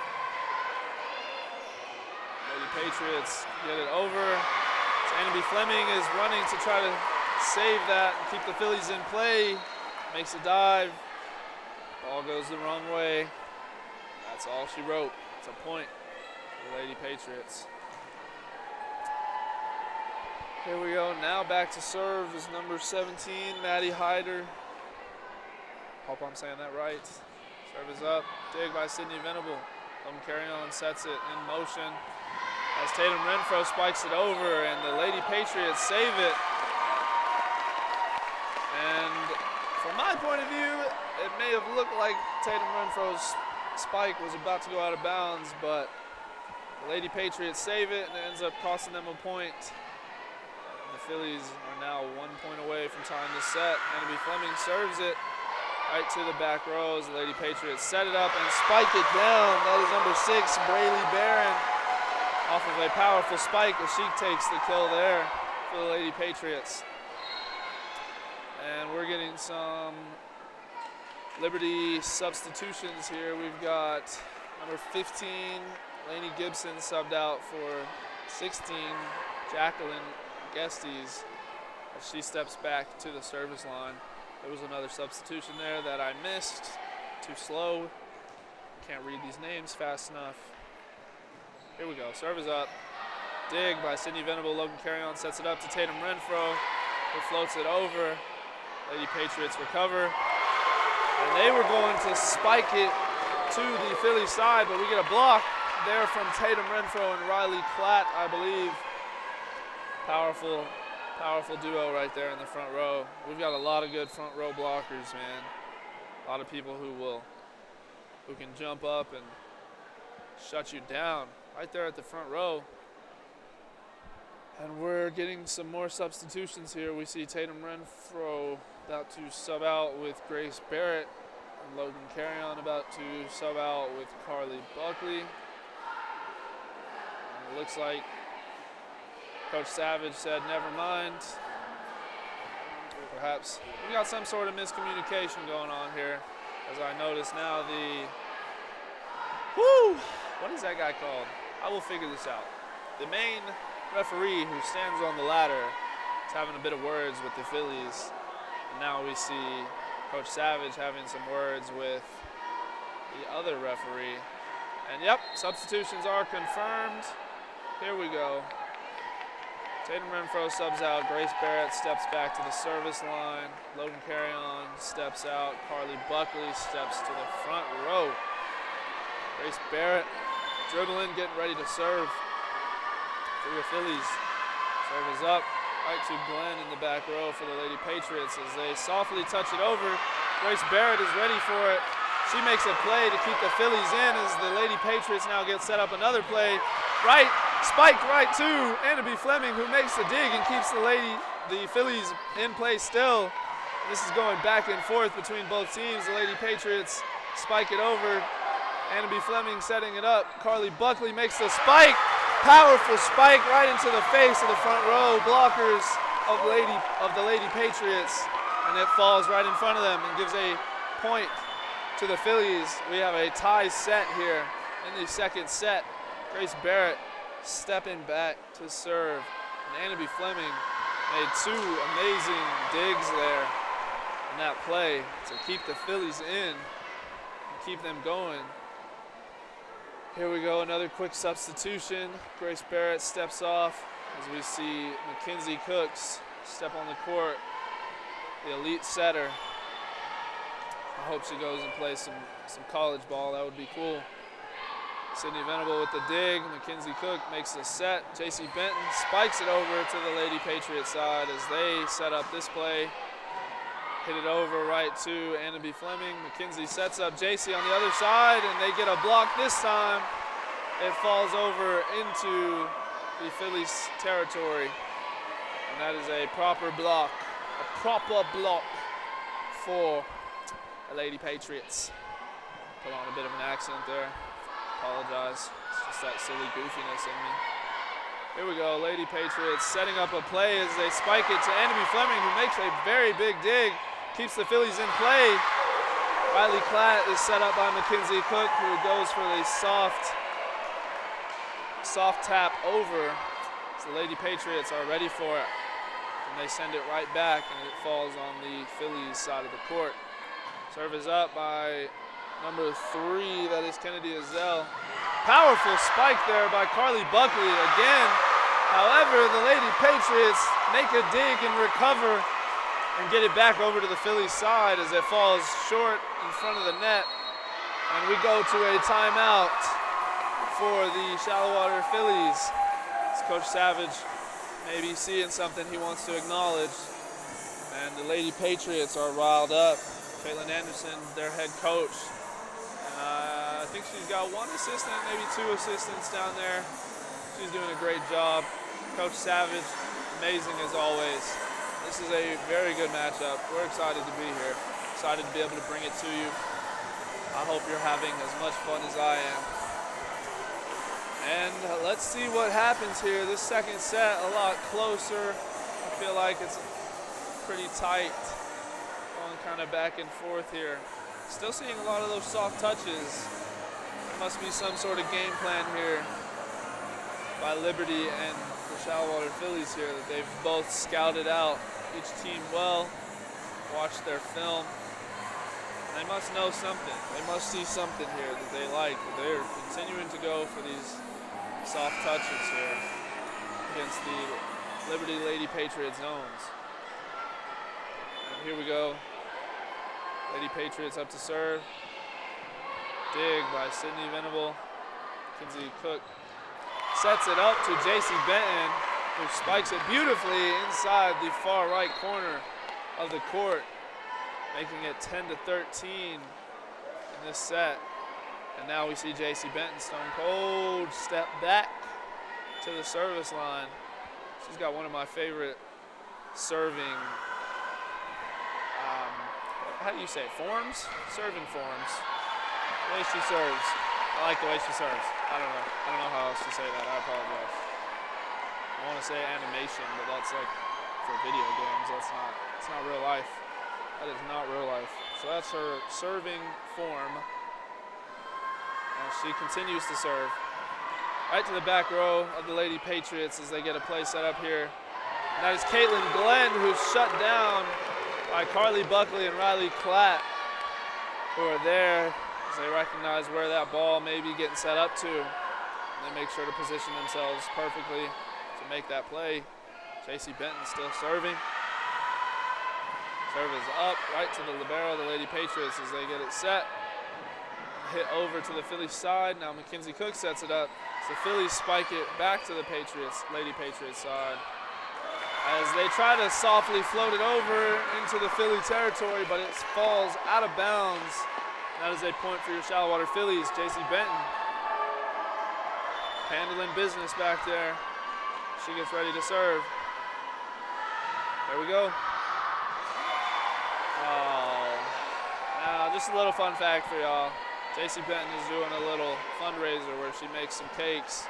Lady Patriots get it over. Annaby Fleming is running to try to save that and keep the Fillies in play. Makes a dive. Ball goes the wrong way. That's all she wrote. It's a point for the Lady Patriots. Here we go. Now back to serve is number 17, Maddie Hyder. Hope I'm saying that right. Serve is up. Dig by Sydney Venable. Carrion sets it in motion as Tatum Renfro spikes it over, and the Lady Patriots save it. And from my point of view, it may have looked like Tatum Renfro's spike was about to go out of bounds, but the Lady Patriots save it, and it ends up costing them a point. The Fillies are now 1 point away from tying this set. Annaby Fleming serves it right to the back row as the Lady Patriots set it up and spike it down. That is number 6, Braylee Barron, off of a powerful spike as she takes the kill there for the Lady Patriots. And we're getting some Liberty substitutions here. We've got number 15, Lainey Gibson, subbed out for 16, Jacqueline Gestes, as she steps back to the service line. There was another substitution there that I missed. Too slow. Can't read these names fast enough. Here we go. Serve is up. Dig by Sydney Venable. Logan Carrion sets it up to Tatum Renfro, who floats it over. Lady Patriots recover. And they were going to spike it to the Philly side, but we get a block there from Tatum Renfro and Riley Klatt, I believe. Powerful duo right there in the front row. We've got a lot of good front row blockers, man. A lot of people who can jump up and shut you down right there at the front row. And we're getting some more substitutions here. We see Tatum Renfro about to sub out with Grace Barrett, and Logan Carrion about to sub out with Carly Buckley. And it looks like Coach Savage said, never mind. Perhaps we got some sort of miscommunication going on here, as I notice now what is that guy called? I will figure this out. The main referee who stands on the ladder is having a bit of words with the Fillies. And now we see Coach Savage having some words with the other referee. And yep, substitutions are confirmed. Here we go. Tatum Renfro subs out. Grace Barrett steps back to the service line. Logan Carrion steps out. Carly Buckley steps to the front row. Grace Barrett dribbling, getting ready to serve for the Fillies. Serve is up. Right to Glenn in the back row for the Lady Patriots as they softly touch it over. Grace Barrett is ready for it. She makes a play to keep the Fillies in as the Lady Patriots now get set up another play right Spiked right to Annabelle Fleming, who makes the dig and keeps the Phillies in play still. This is going back and forth between both teams. The Lady Patriots spike it over. Annabelle Fleming setting it up. Carly Buckley makes the spike. Powerful spike right into the face of the front row blockers of the Lady Patriots, and it falls right in front of them and gives a point to the Phillies. We have a tie set here in the second set. Grace Barrett stepping back to serve, and Annabelle Fleming made two amazing digs there in that play to keep the Phillies in and keep them going. Here we go, another quick substitution. Grace Barrett steps off as we see Mackenzie Cooks step on the court, the elite setter. I hope she goes and plays some college ball. That would be cool. Sydney Venable with the dig. Mackenzie Cook makes the set. J.C. Benton spikes it over to the Lady Patriot side as they set up this play. Hit it over right to Annabelle Fleming. Mackenzie sets up J.C. on the other side, and they get a block this time. It falls over into the Phillies territory, and that is a proper block for the Lady Patriots. Put on a bit of an accent there. Apologize. It's just that silly goofiness in me. Here we go, Lady Patriots setting up a play as they spike it to Annabelle Fleming, who makes a very big dig, keeps the Phillies in play. Riley Klatt is set up by Mackenzie Cook, who goes for the soft tap over. So the Lady Patriots are ready for it, and they send it right back, and it falls on the Phillies side of the court. Serve is up by number 3, that is Kennedy Azell. Powerful spike there by Carly Buckley again. However, the Lady Patriots make a dig and recover and get it back over to the Phillies side as it falls short in front of the net. And we go to a timeout for the Shallow-Water Phillies. It's Coach Savage maybe seeing something he wants to acknowledge. And the Lady Patriots are riled up. Caitlin Anderson, their head coach. I think she's got 1 assistant, maybe 2 assistants down there. She's doing a great job. Coach Savage, amazing as always. This is a very good matchup. We're excited to be here. Excited to be able to bring it to you. I hope you're having as much fun as I am. And let's see what happens here. This second set, a lot closer. I feel like it's pretty tight, going kind of back and forth here. Still seeing a lot of those soft touches. There must be some sort of game plan here by Liberty and the Shallow-Water Phillies here that they've both scouted out each team well, watched their film. They must know something. They must see something here that they like. They're continuing to go for these soft touches here against the Liberty Lady Patriot zones. And here we go. Lady Patriots up to serve. Dig by Sydney Venable. Kinsey Cook sets it up to J.C. Benton, who spikes it beautifully inside the far right corner of the court, making it 10-13 in this set. And now we see J.C. Benton, stone cold, step back to the service line. She's got one of my favorite serving, how do you say it, forms? Serving forms. The way she serves. I like the way she serves. I don't know how else to say that. I apologize. I want to say animation, but that's like for video games. It's not real life. That is not real life. So that's her serving form. And she continues to serve. Right to the back row of the Lady Patriots as they get a play set up here. And that is Caitlin Glenn, who's shut down by Carly Buckley and Riley Klatt, who are there as they recognize where that ball may be getting set up to. And they make sure to position themselves perfectly to make that play. J.C. Benton still serving. Serve is up right to the libero, the Lady Patriots, as they get it set. Hit over to the Phillies side. Now Mackenzie Cook sets it up. So the Phillies spike it back to the Lady Patriots side, as they try to softly float it over into the Philly territory, but it falls out of bounds. That is a point for your Shallow-Water Phillies. J.C. Benton handling business back there. She gets ready to serve. There we go. Oh, now just a little fun fact for y'all. JC Benton is doing a little fundraiser where she makes some cakes,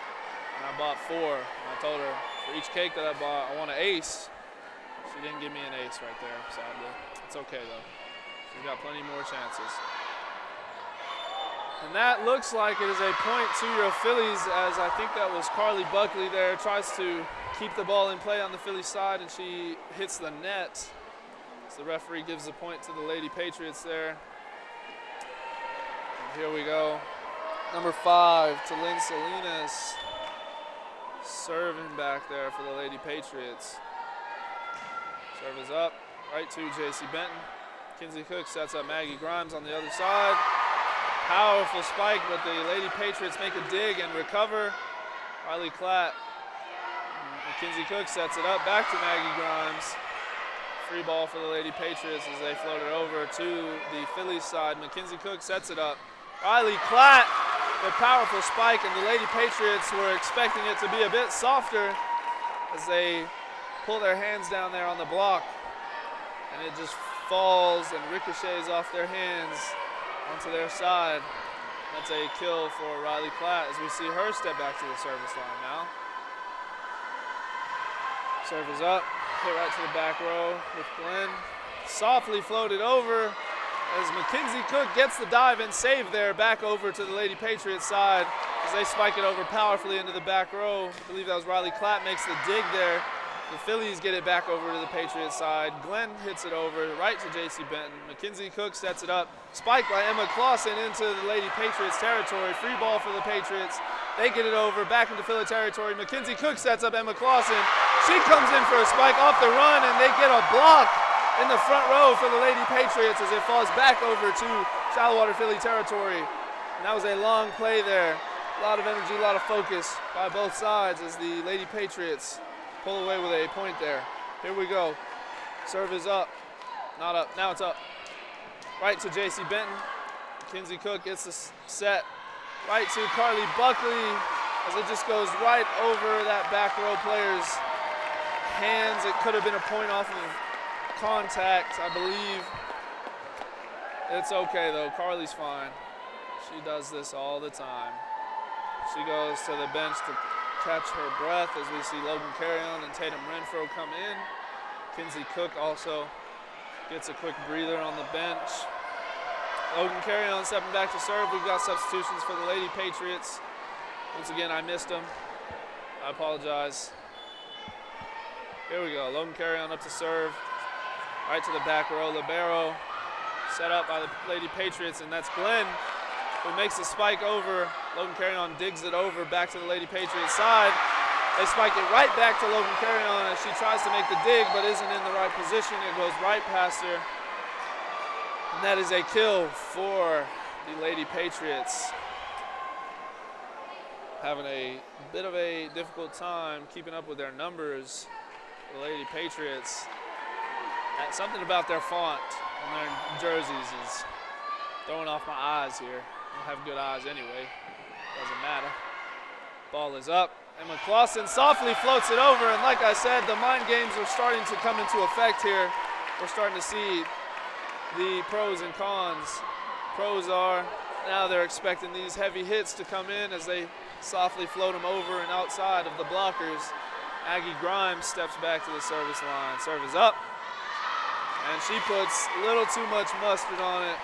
and I bought 4. And I told her for each cake that I bought, I want an ace. She didn't give me an ace right there, sadly. It's okay though. She's got plenty more chances. And that looks like it is a point to your Phillies, as I think that was Carly Buckley there. Tries to keep the ball in play on the Phillies side, and she hits the net. So the referee gives the point to the Lady Patriots there. And here we go. Number 5 to Lynn Salinas. Serving back there for the Lady Patriots. Serve is up, right to JC Benton. Kinsey Cook sets up Maggie Grimes on the other side. Powerful spike, but the Lady Patriots make a dig and recover. Riley Klatt. Kinsey Cook sets it up back to Maggie Grimes. Free ball for the Lady Patriots as they float it over to the Phillies side. Mackenzie Cook sets it up. Riley Klatt, the powerful spike, and the Lady Patriots were expecting it to be a bit softer as they pull their hands down there on the block. And it just falls and ricochets off their hands onto their side. That's a kill for Riley Klatt as we see her step back to the service line now. Serve is up, hit right to the back row with Glenn. Softly floated over as Mackenzie Cook gets the dive and save there, back over to the Lady Patriots side as they spike it over powerfully into the back row. I believe that was Riley Klatt makes the dig there. The Phillies get it back over to the Patriots side. Glenn hits it over right to JC Benton. Mackenzie Cook sets it up. Spiked by Emma Clausen into the Lady Patriots territory. Free ball for the Patriots. They get it over back into Philly territory. Mackenzie Cook sets up Emma Clausen. She comes in for a spike off the run, and they get a block in the front row for the Lady Patriots as it falls back over to shallow water Philly territory. And that was a long play there. A lot of energy, a lot of focus by both sides as the Lady Patriots pull away with a point there. Here we go. Serve is up. Not up. Now it's up. Right to JC Benton. Kinsey Cook gets the set. Right to Carly Buckley as it just goes right over that back row player's hands. It could have been a point off of contact, I believe. It's okay though. Carly's fine. She does this all the time. She goes to the bench to catch her breath as we see Logan Carrion and Tatum Renfro come in. Kinsey Cook also gets a quick breather on the bench. Logan Carrion stepping back to serve. We've got substitutions for the Lady Patriots. Once again, I missed them. I apologize. Here we go. Logan Carrion up to serve. Right to the back row. Libero set up by the Lady Patriots, and that's Glenn, who makes the spike over. Logan Carrion digs it over back to the Lady Patriots side. They spike it right back to Logan Carrion as she tries to make the dig but isn't in the right position. It goes right past her. And that is a kill for the Lady Patriots. Having a bit of a difficult time keeping up with their numbers. The Lady Patriots. Something about their font on their jerseys is throwing off my eyes here. I don't have good eyes anyway. Doesn't matter. Ball is up. Emma Clausen softly floats it over, and like I said, the mind games are starting to come into effect here. We're starting to see the pros and cons. Pros are now they're expecting these heavy hits to come in as they softly float them over and outside of the blockers. Aggie Grimes steps back to the service line. Serve is up, and she puts a little too much mustard on it.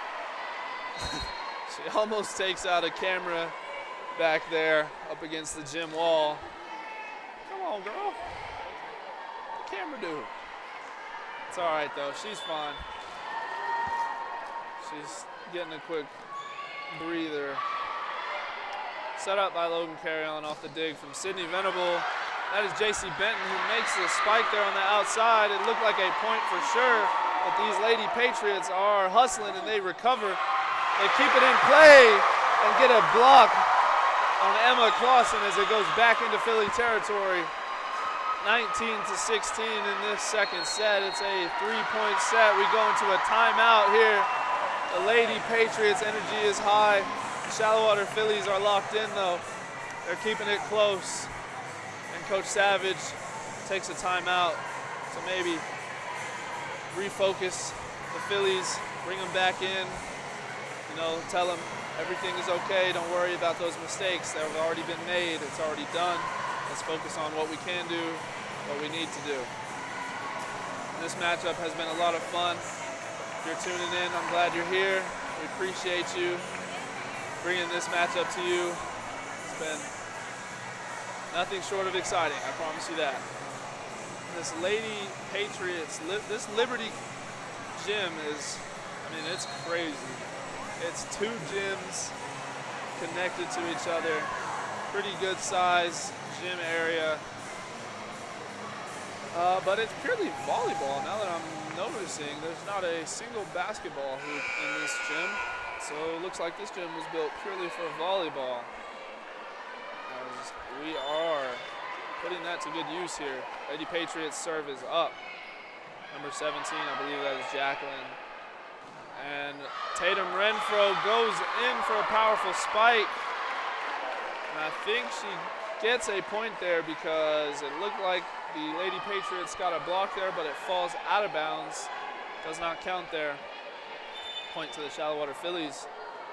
She almost takes out a camera back there up against the gym wall. Come on, girl. What the camera do? It's all right, though. She's fine. She's getting a quick breather. Set up by Logan Carrion off the dig from Sydney Venable. That is JC Benton who makes the spike there on the outside. It looked like a point for sure, but these Lady Patriots are hustling and they recover. They keep it in play and get a block on Emma Clausen as it goes back into Philly territory. 19-16 in this second set. It's a 3-point set. We go into a timeout here. The Lady Patriots energy is high. The shallow water Phillies are locked in though. they're keeping it close. And Coach Savage takes a timeout to maybe refocus the Fillies, bring them back in, tell them everything is okay. Don't worry about those mistakes that have already been made. It's already done. Let's focus on what we can do, what we need to do. This matchup has been a lot of fun. If you're tuning in, I'm glad you're here. We appreciate you bringing this matchup to you. It's been nothing short of exciting, I promise you that. This Lady Patriots, this Liberty gym is, it's crazy. It's 2 gyms connected to each other. Pretty good size gym area. But it's purely volleyball now that I'm noticing. There's not a single basketball hoop in this gym. So it looks like this gym was built purely for volleyball. As we are putting that to good use here. Lady Patriots serve is up. Number 17, I believe that is Jacqueline. And Tatum Renfro goes in for a powerful spike. And I think she gets a point there because it looked like the Lady Patriots got a block there, but it falls out of bounds. Does not count there. Point to the Shallow Water Fillies.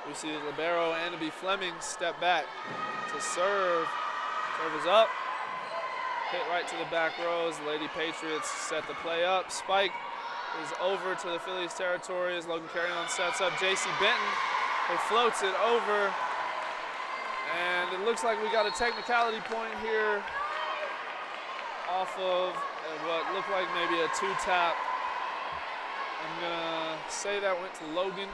We see the libero, Annabie Fleming, step back to serve. Serve is up. Hit right to the back rows. The Lady Patriots set the play up. Spike is over to the Fillies territory as Logan Carrion sets up J.C. Benton, who floats it over. And it looks like we got a technicality point here off of what looked like maybe a 2-tap. I'm gonna say that went to Logan.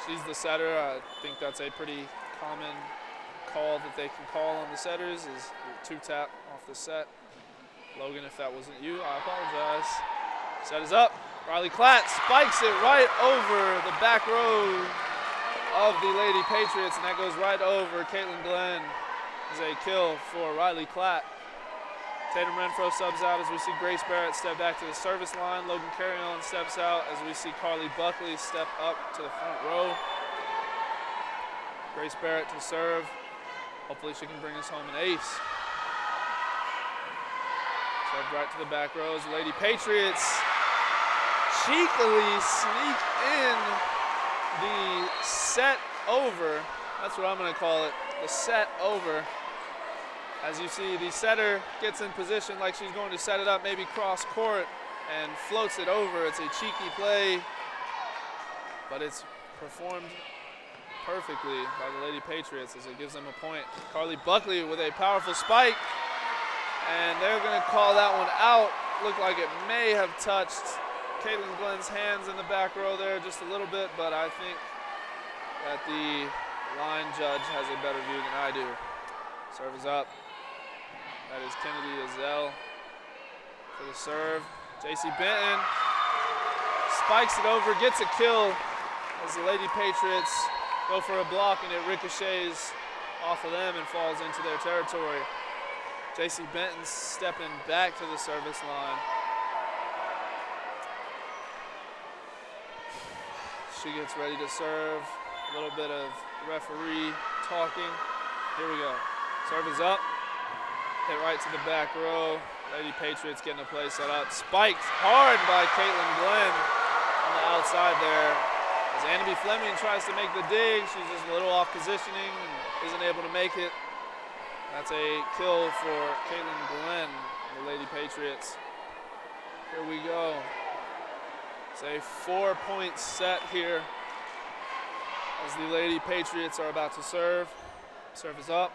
She's the setter. I think that's a pretty common call that they can call on the setters is 2-tap off the set. Logan, if that wasn't you, I apologize. Set is up. Riley Klatt spikes it right over the back row of the Lady Patriots, and that goes right over Caitlin Glenn. Is a kill for Riley Klatt. Tatum Renfro subs out as we see Grace Barrett step back to the service line. Logan Carrion steps out as we see Carly Buckley step up to the front row. Grace Barrett to serve. Hopefully she can bring us home an ace. Served right to the back rows. Lady Patriots cheekily sneak in the set over. That's what I'm going to call it, the set over. As you see, the setter gets in position like she's going to set it up, maybe cross court, and floats it over. It's a cheeky play, but it's performed perfectly by the Lady Patriots as it gives them a point. Carly Buckley with a powerful spike, and they're going to call that one out. Looked like it may have touched Caitlin Glenn's hands in the back row there just a little bit, but I think that the line judge has a better view than I do. Serve is up. That is Kennedy Azell for the serve. J.C. Benton spikes it over, gets a kill as the Lady Patriots go for a block, and it ricochets off of them and falls into their territory. J.C. Benton stepping back to the service line. She gets ready to serve. A little bit of referee talking. Here we go. Serve is up. Hit right to the back row. Lady Patriots getting the play set up. Spiked hard by Caitlin Glenn on the outside there. As Annabie Fleming tries to make the dig, she's just a little off positioning and isn't able to make it. That's a kill for Caitlin Glenn, the Lady Patriots. Here we go. It's a 4-point set here as the Lady Patriots are about to serve. Serve is up.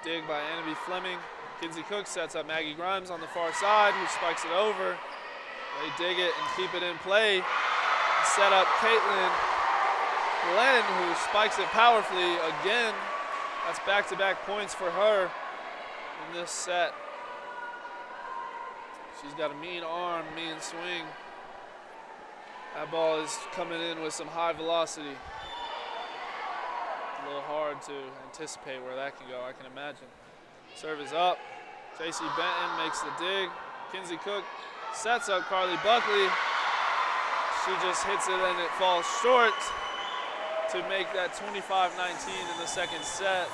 Dig by Annabie Fleming. Kinsey Cook sets up Maggie Grimes on the far side, who spikes it over. They dig it and keep it in play. Set up Caitlin Glenn, who spikes it powerfully again. That's back-to-back points for her in this set. She's got a mean arm, mean swing. That ball is coming in with some high velocity. A little hard to anticipate where that can go, I can imagine. Serve is up. J.C. Benton makes the dig. Kinsey Cook sets up Carly Buckley. She just hits it and it falls short. to make that 25-19 in the second set.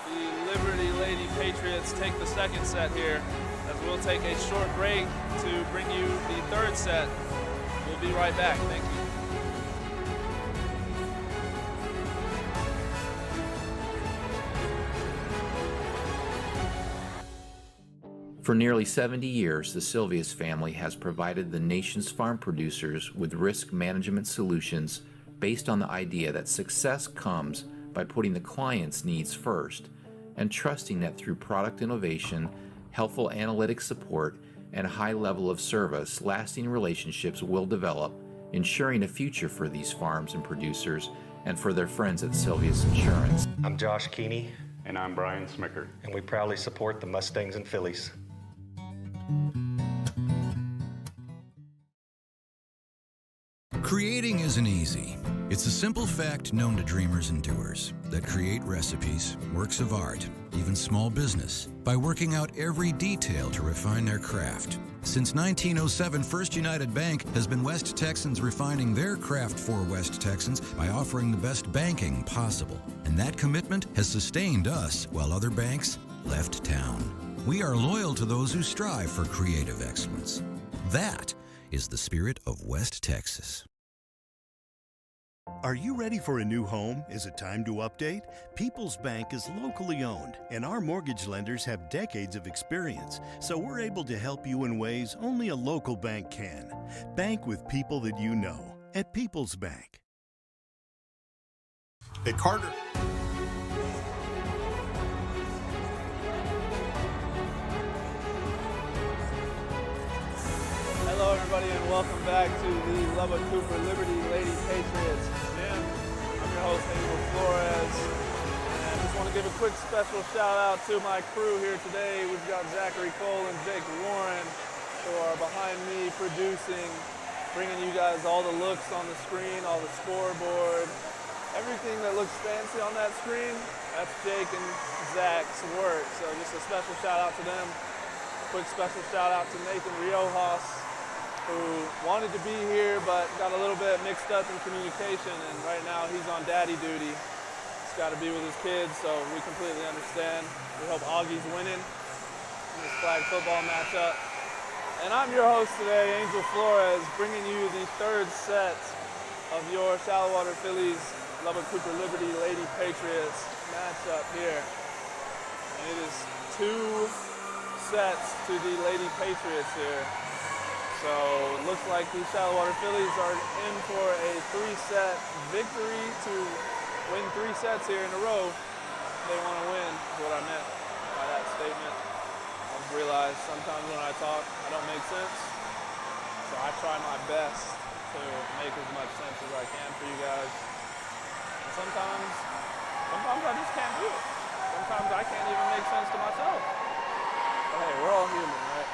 The Liberty Lady Patriots take the second set here, as we'll take a short break to bring you the third set. We'll be right back. Thank you. For nearly 70 years, the Sylvius family has provided the nation's farm producers with risk management solutions based on the idea that success comes by putting the client's needs first and trusting that through product innovation, helpful analytic support, and a high level of service, lasting relationships will develop, ensuring a future for these farms and producers and for their friends at Sylvius Insurance. I'm Josh Keeney, And I'm Brian Smicker. and we proudly support the Mustangs and Fillies. Creating isn't easy. It's a simple fact known to dreamers and doers that create recipes, works of art, even small business, by working out every detail to refine their craft. Since 1907, First United Bank has been West Texans refining their craft for West Texans by offering the best banking possible. And that commitment has sustained us while other banks left town. We are loyal to those who strive for creative excellence. That is the spirit of West Texas. Are you ready for a new home? Is it time to update? People's Bank is locally owned, and our mortgage lenders have decades of experience, so we're able to help you in ways only a local bank can. Bank with people that you know at People's Bank. Hey, Carter. Hello, everybody, and welcome back to the Lubbock Cooper Liberty Lady Patriots Gym. I'm your host, Angel Flores, and I just want to give a quick special shout out to my crew here today. We've got Zachary Cole and Jake Warren, who are behind me producing, bringing you guys all the looks on the screen, all the scoreboard, everything that looks fancy on that screen. That's Jake and Zach's work, so just a special shout out to them. Quick special shout out to Nathan Riojas, who wanted to be here but got a little bit mixed up in communication, and right now he's on daddy duty. He's got to be with his kids, so we completely understand. We hope Augie's winning in this flag football matchup. And I'm your host today, Angel Flores, bringing you the third set of your Shallowater Fillies Lubbock Cooper Liberty Lady Patriots matchup here. And it is 2 sets to the Lady Patriots here. So it looks like the Shallowater Fillies are in for a 3-set victory to win 3 sets here in a row. They want to win, is what I meant by that statement. I've realized sometimes when I talk, I don't make sense. So I try my best to make as much sense as I can for you guys. And sometimes I just can't do it. Sometimes I can't even make sense to myself. But hey, we're all human, right?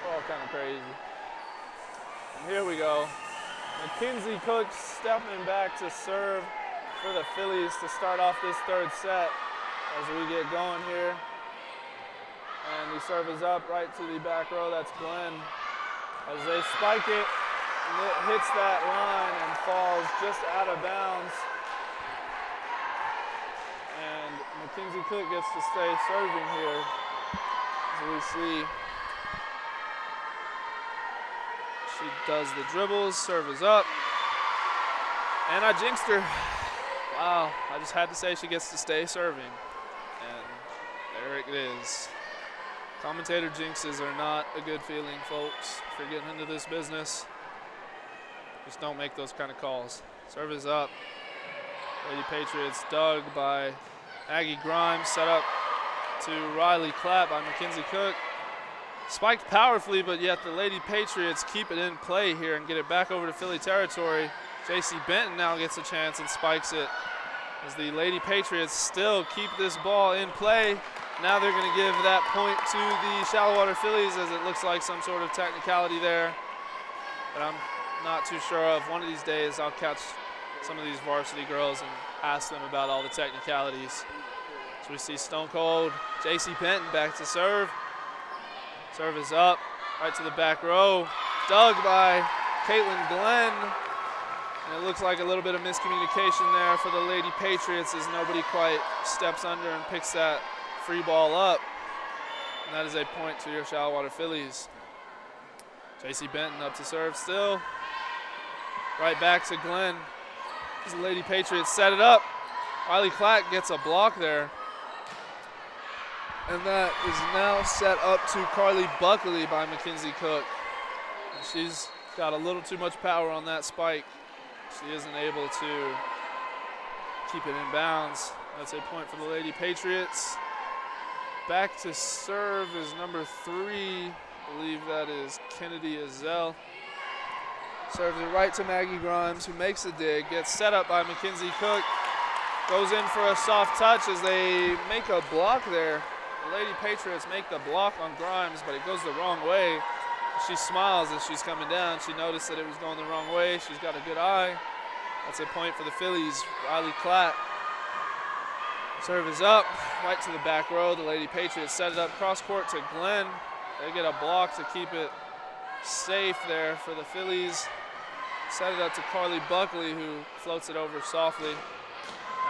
We're all kind of crazy. And here we go. Mackenzie Cook stepping back to serve for the Fillies to start off this third set as we get going here. And the serve is up right to the back row. That's Glenn. As they spike it, and it hits that line and falls just out of bounds. And Mackenzie Cook gets to stay serving here. As we see, she does the dribbles, serve is up. And I jinxed her. Wow, I just had to say she gets to stay serving. And there it is. Commentator jinxes are not a good feeling, folks. If you're getting into this business, just don't make those kind of calls. Serve is up. Lady Patriots dug by Aggie Grimes, set up to Riley Clapp by Mackenzie Cook. Spiked powerfully, but yet the Lady Patriots keep it in play here and get it back over to Philly territory. J.C. Benton now gets a chance and spikes it as the Lady Patriots still keep this ball in play. Now they're going to give that point to the Shallowater Fillies, as it looks like some sort of technicality there that I'm not too sure of. One of these days I'll catch some of these varsity girls and ask them about all the technicalities. So we see Stone Cold J.C. Benton back to serve. Serve is up, right to the back row. Dug by Caitlin Glenn. And it looks like a little bit of miscommunication there for the Lady Patriots as nobody quite steps under and picks that free ball up. And that is a point to your Shallowater Fillies. J.C. Benton up to serve still. Right back to Glenn. The Lady Patriots set it up. Riley Clack gets a block there. And that is now set up to Carly Buckley by Mackenzie Cook. And she's got a little too much power on that spike. She isn't able to keep it in bounds. That's a point for the Lady Patriots. Back to serve is number 3. I believe that is Kennedy Azell. Serves it right to Maggie Grimes, who makes the dig. Gets set up by Mackenzie Cook. Goes in for a soft touch as they make a block there. The Lady Patriots make the block on Grimes, but it goes the wrong way. She smiles as she's coming down. She noticed that it was going the wrong way. She's got a good eye. That's a point for the Fillies. Riley Clapp. Serve is up, right to the back row. The Lady Patriots set it up cross court to Glenn. They get a block to keep it safe there for the Fillies. Set it up to Carly Buckley, who floats it over softly.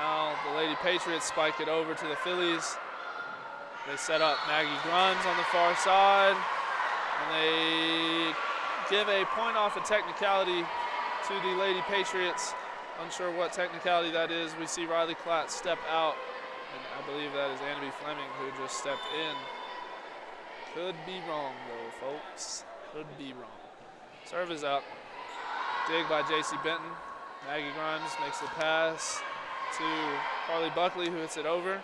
Now the Lady Patriots spike it over to the Fillies. They set up Maggie Grimes on the far side. And they give a point off a technicality to the Lady Patriots. Unsure what technicality that is. We see Riley Klatt step out. And I believe that is Annabie Fleming who just stepped in. Could be wrong though, folks. Could be wrong. Serve is up. Dig by J.C. Benton. Maggie Grimes makes the pass to Carly Buckley, who hits it over.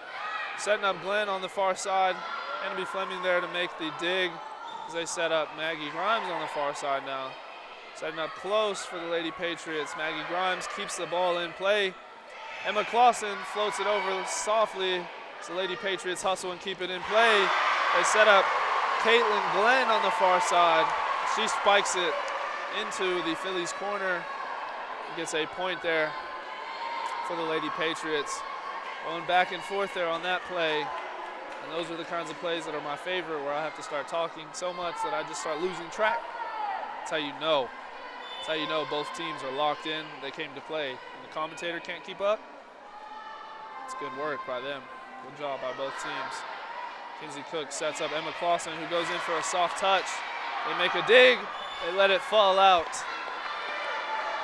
Setting up Glenn on the far side. Annabie Fleming there to make the dig as they set up Maggie Grimes on the far side now. Setting up close for the Lady Patriots. Maggie Grimes keeps the ball in play. Emma Clausen floats it over softly. So Lady Patriots hustle and keep it in play. They set up Caitlin Glenn on the far side. She spikes it into the Phillies corner. Gets a point there for the Lady Patriots. Going back and forth there on that play. And those are the kinds of plays that are my favorite, where I have to start talking so much that I just start losing track. That's how you know. That's how you know both teams are locked in. They came to play. And the commentator can't keep up. It's good work by them. Good job by both teams. Kinsey Cook sets up Emma Clausen, who goes in for a soft touch. They make a dig. They let it fall out.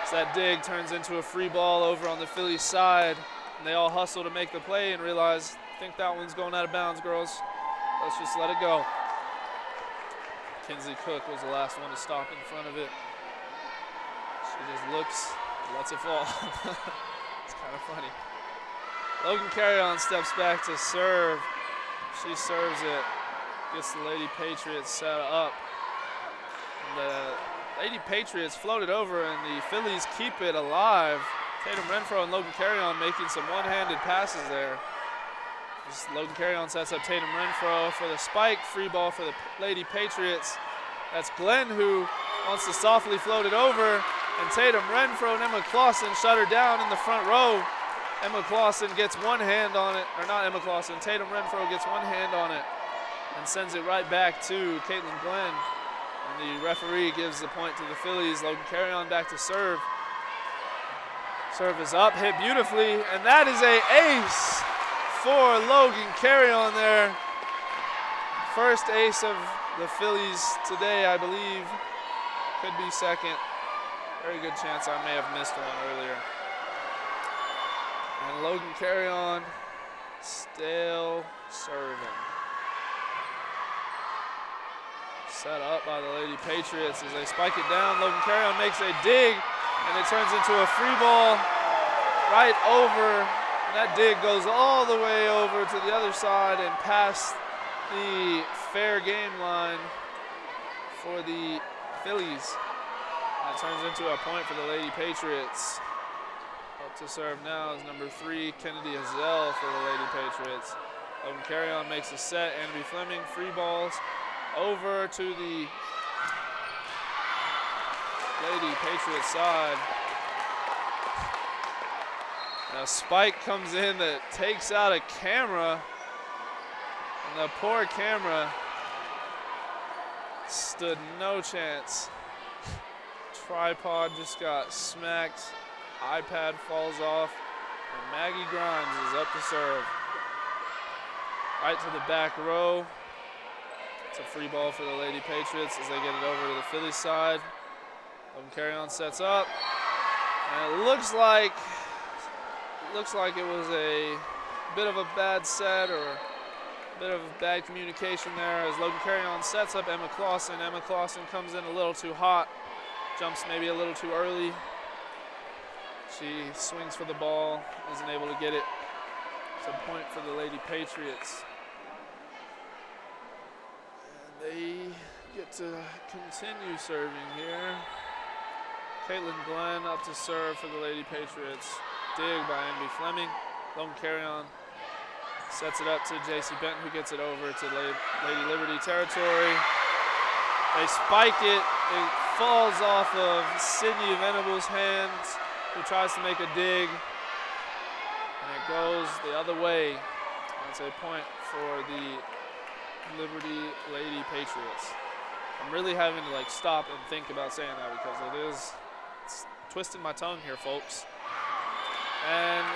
So that dig turns into a free ball over on the Phillies side. And they all hustle to make the play and realize, I think that one's going out of bounds, girls. Let's just let it go. Kinsey Cook was the last one to stop in front of it. She just looks, lets it fall. It's kind of funny. Logan Carry-On steps back to serve. She serves it, gets the Lady Patriots set up. And the Lady Patriots float it over, and the Phillies keep it alive. Tatum Renfro and Logan Carry-On making some one-handed passes there. Logan Carry-On sets up Tatum Renfro for the spike. Free ball for the Lady Patriots. That's Glenn who wants to softly float it over. And Tatum Renfro and Emma Clausen shut her down in the front row. Emma Clausen gets one hand on it, or not Emma Clausen, Tatum Renfro gets one hand on it and sends it right back to Caitlin Glenn. And the referee gives the point to the Phillies. Logan Carry-On back to serve. Serve is up, hit beautifully, and that is an ace for Logan Carry-On there. First ace of the Phillies today, I believe. Could be second. Very good chance I may have missed one earlier. And Logan Carry-On still serving. Set up by the Lady Patriots as they spike it down. Logan Carry-On makes a dig, and it turns into a free ball right over. And that dig goes all the way over to the other side and past the fair game line for the Phillies. That turns into a point for the Lady Patriots. Up to serve now is number 3, Kennedy Azell for the Lady Patriots. Logan Carry-On makes a set. Annabie Fleming, free balls over to the Lady Patriots side. Now Spike comes in that takes out a camera, and the poor camera stood no chance. Tripod just got smacked iPad falls off, and Maggie Grimes is up to serve. Right to the back row. It's a free ball for the Lady Patriots as they get it over to the Phillies side. Carry-on sets up, and it looks like it was a bit of a bad set or a bit of bad communication there as Logan Carry-on sets up Emma Clausen. Emma Clausen comes in a little too hot, jumps maybe a little too early. She swings for the ball, isn't able to get it. It's a point for the Lady Patriots. And they get to continue serving here. Caitlin Glenn up to serve for the Lady Patriots. Dig by Envy Fleming. Logan Carry-on sets it up to JC Benton, who gets it over to Lady Liberty territory. They spike it. It falls off of Sydney Venable's hands, who tries to make a dig. And it goes the other way. That's a point for the Liberty Lady Patriots. I'm really having to stop and think about saying that because it's twisting my tongue here, folks. And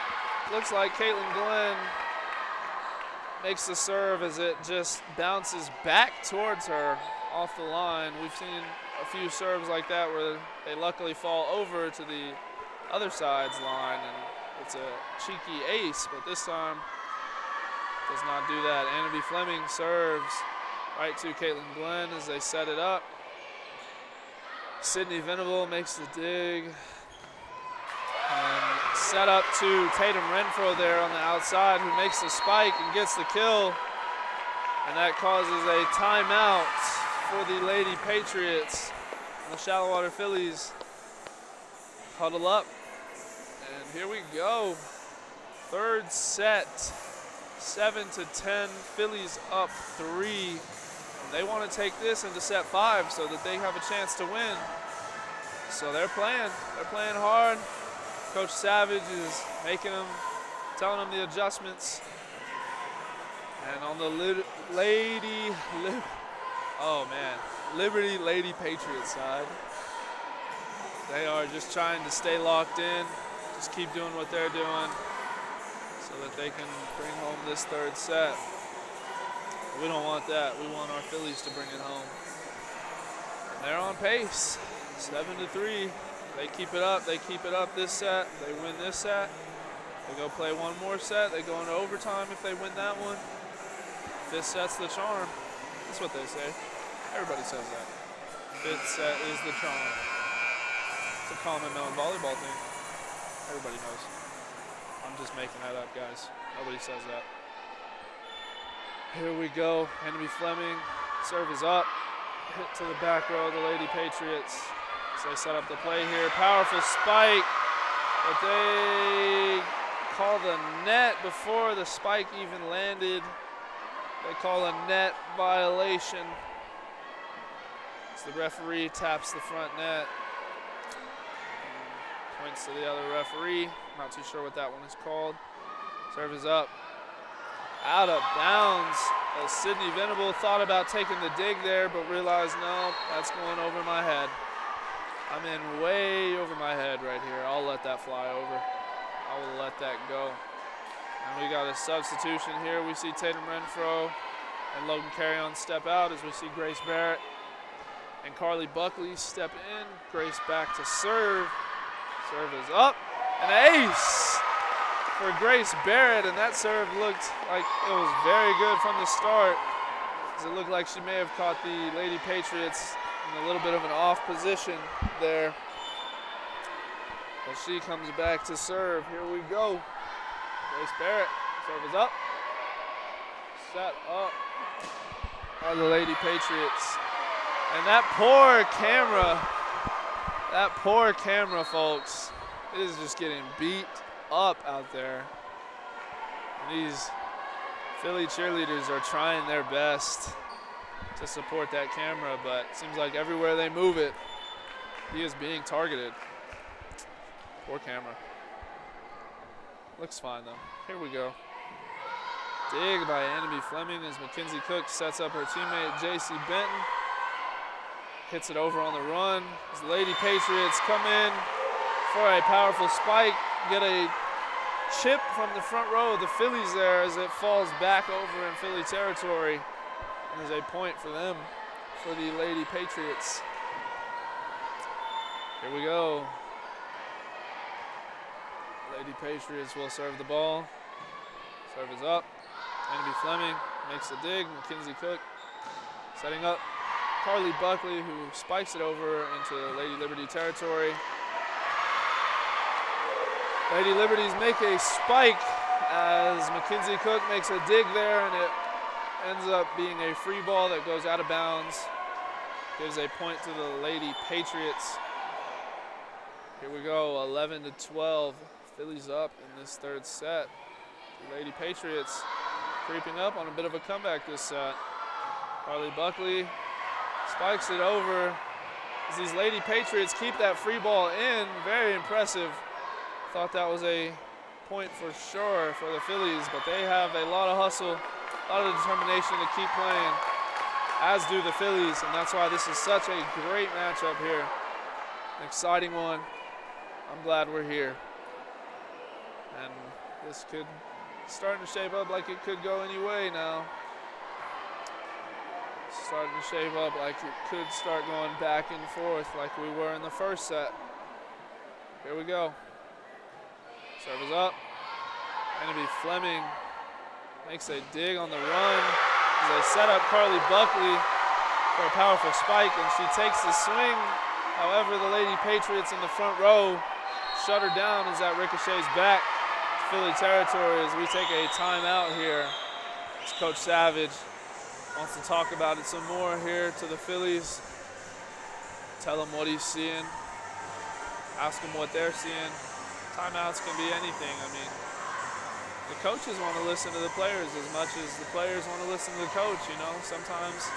looks like Caitlin Glenn makes the serve as it just bounces back towards her off the line. We've seen a few serves like that where they luckily fall over to the other side's line, and it's a cheeky ace, but this time does not do that. Annabie Fleming serves right to Caitlin Glenn as they set it up. Sydney Venable makes the dig. And set up to Tatum Renfro there on the outside, who makes the spike and gets the kill. And that causes a timeout for the Lady Patriots. And the Shallow-Water Phillies huddle up. And here we go. Third set, 7-10, Phillies up 3. And they want to take this into set 5 so that they have a chance to win. So they're playing hard. Coach Savage is telling them the adjustments. And on the Liberty Lady Patriots side, they are just trying to stay locked in, just keep doing what they're doing so that they can bring home this third set. But we don't want that. We want our Phillies to bring it home. And they're on pace, 7-3. They keep it up. They keep it up this set. They win this set. They go play one more set. They go into overtime if they win that one. Fifth set's the charm. That's what they say. Everybody says that. Fifth set is the charm. It's a common known volleyball thing. Everybody knows. I'm just making that up, guys. Nobody says that. Here we go. Annabie Fleming. Serve is up. Hit to the back row of the Lady Patriots. So they set up the play here. Powerful spike, but they call the net before the spike even landed. They call a net violation. So the referee taps the front net. Points to the other referee. Not too sure what that one is called. Serve is up. Out of bounds. Sydney Venable thought about taking the dig there, but realized, no, that's going over my head. I'm in way over my head right here. I'll let that fly over. I will let that go. And we got a substitution here. We see Tatum Renfro and Logan Carry-on step out as we see Grace Barrett and Carly Buckley step in. Grace back to serve. Serve is up. An ace for Grace Barrett, and that serve looked like it was very good from the start, as it looked like she may have caught the Lady Patriots in a little bit of an off position there. But she comes back to serve. Here we go. Grace Barrett, serve is up. Set up by the Lady Patriots. And that poor camera, folks, is just getting beat up out there. And these Philly cheerleaders are trying their best to support that camera, but it seems like everywhere they move it, he is being targeted. Poor camera. Looks fine though. Here we go. Dig by Annabie Fleming as Mackenzie Cook sets up her teammate JC Benton. Hits it over on the run. As the Lady Patriots come in for a powerful spike. Get a chip from the front row of the Fillies there as it falls back over in Philly territory. And there's a point for them, for the Lady Patriots. Here we go. Lady Patriots will serve the ball. Serve is up. Andy Fleming makes the dig. Mackenzie Cook setting up Carly Buckley, who spikes it over into Lady Liberty territory. Lady Liberties make a spike as Mackenzie Cook makes a dig there, and it ends up being a free ball that goes out of bounds. Gives a point to the Lady Patriots. Here we go, 11-12. Phillies up in this third set. The Lady Patriots creeping up on a bit of a comeback this set. Carly Buckley spikes it over as these Lady Patriots keep that free ball in. Very impressive. Thought that was a point for sure for the Phillies, but they have a lot of hustle, a lot of determination to keep playing, as do the Phillies, and that's why this is such a great matchup here. An exciting one. I'm glad we're here. And this could starting to shape up like it could go any way now. Starting to shape up like it could start going back and forth like we were in the first set. Here we go. Serve is up. Andy Fleming makes a dig on the run as they set up Carly Buckley for a powerful spike, and she takes the swing. However, the Lady Patriots in the front row shut her down as that ricochets back to Philly territory as we take a timeout here. As Coach Savage wants to talk about it some more here to the Phillies. Tell them what he's seeing. Ask them what they're seeing. Timeouts can be anything. I mean, the coaches want to listen to the players as much as the players want to listen to the coach, you know. Sometimes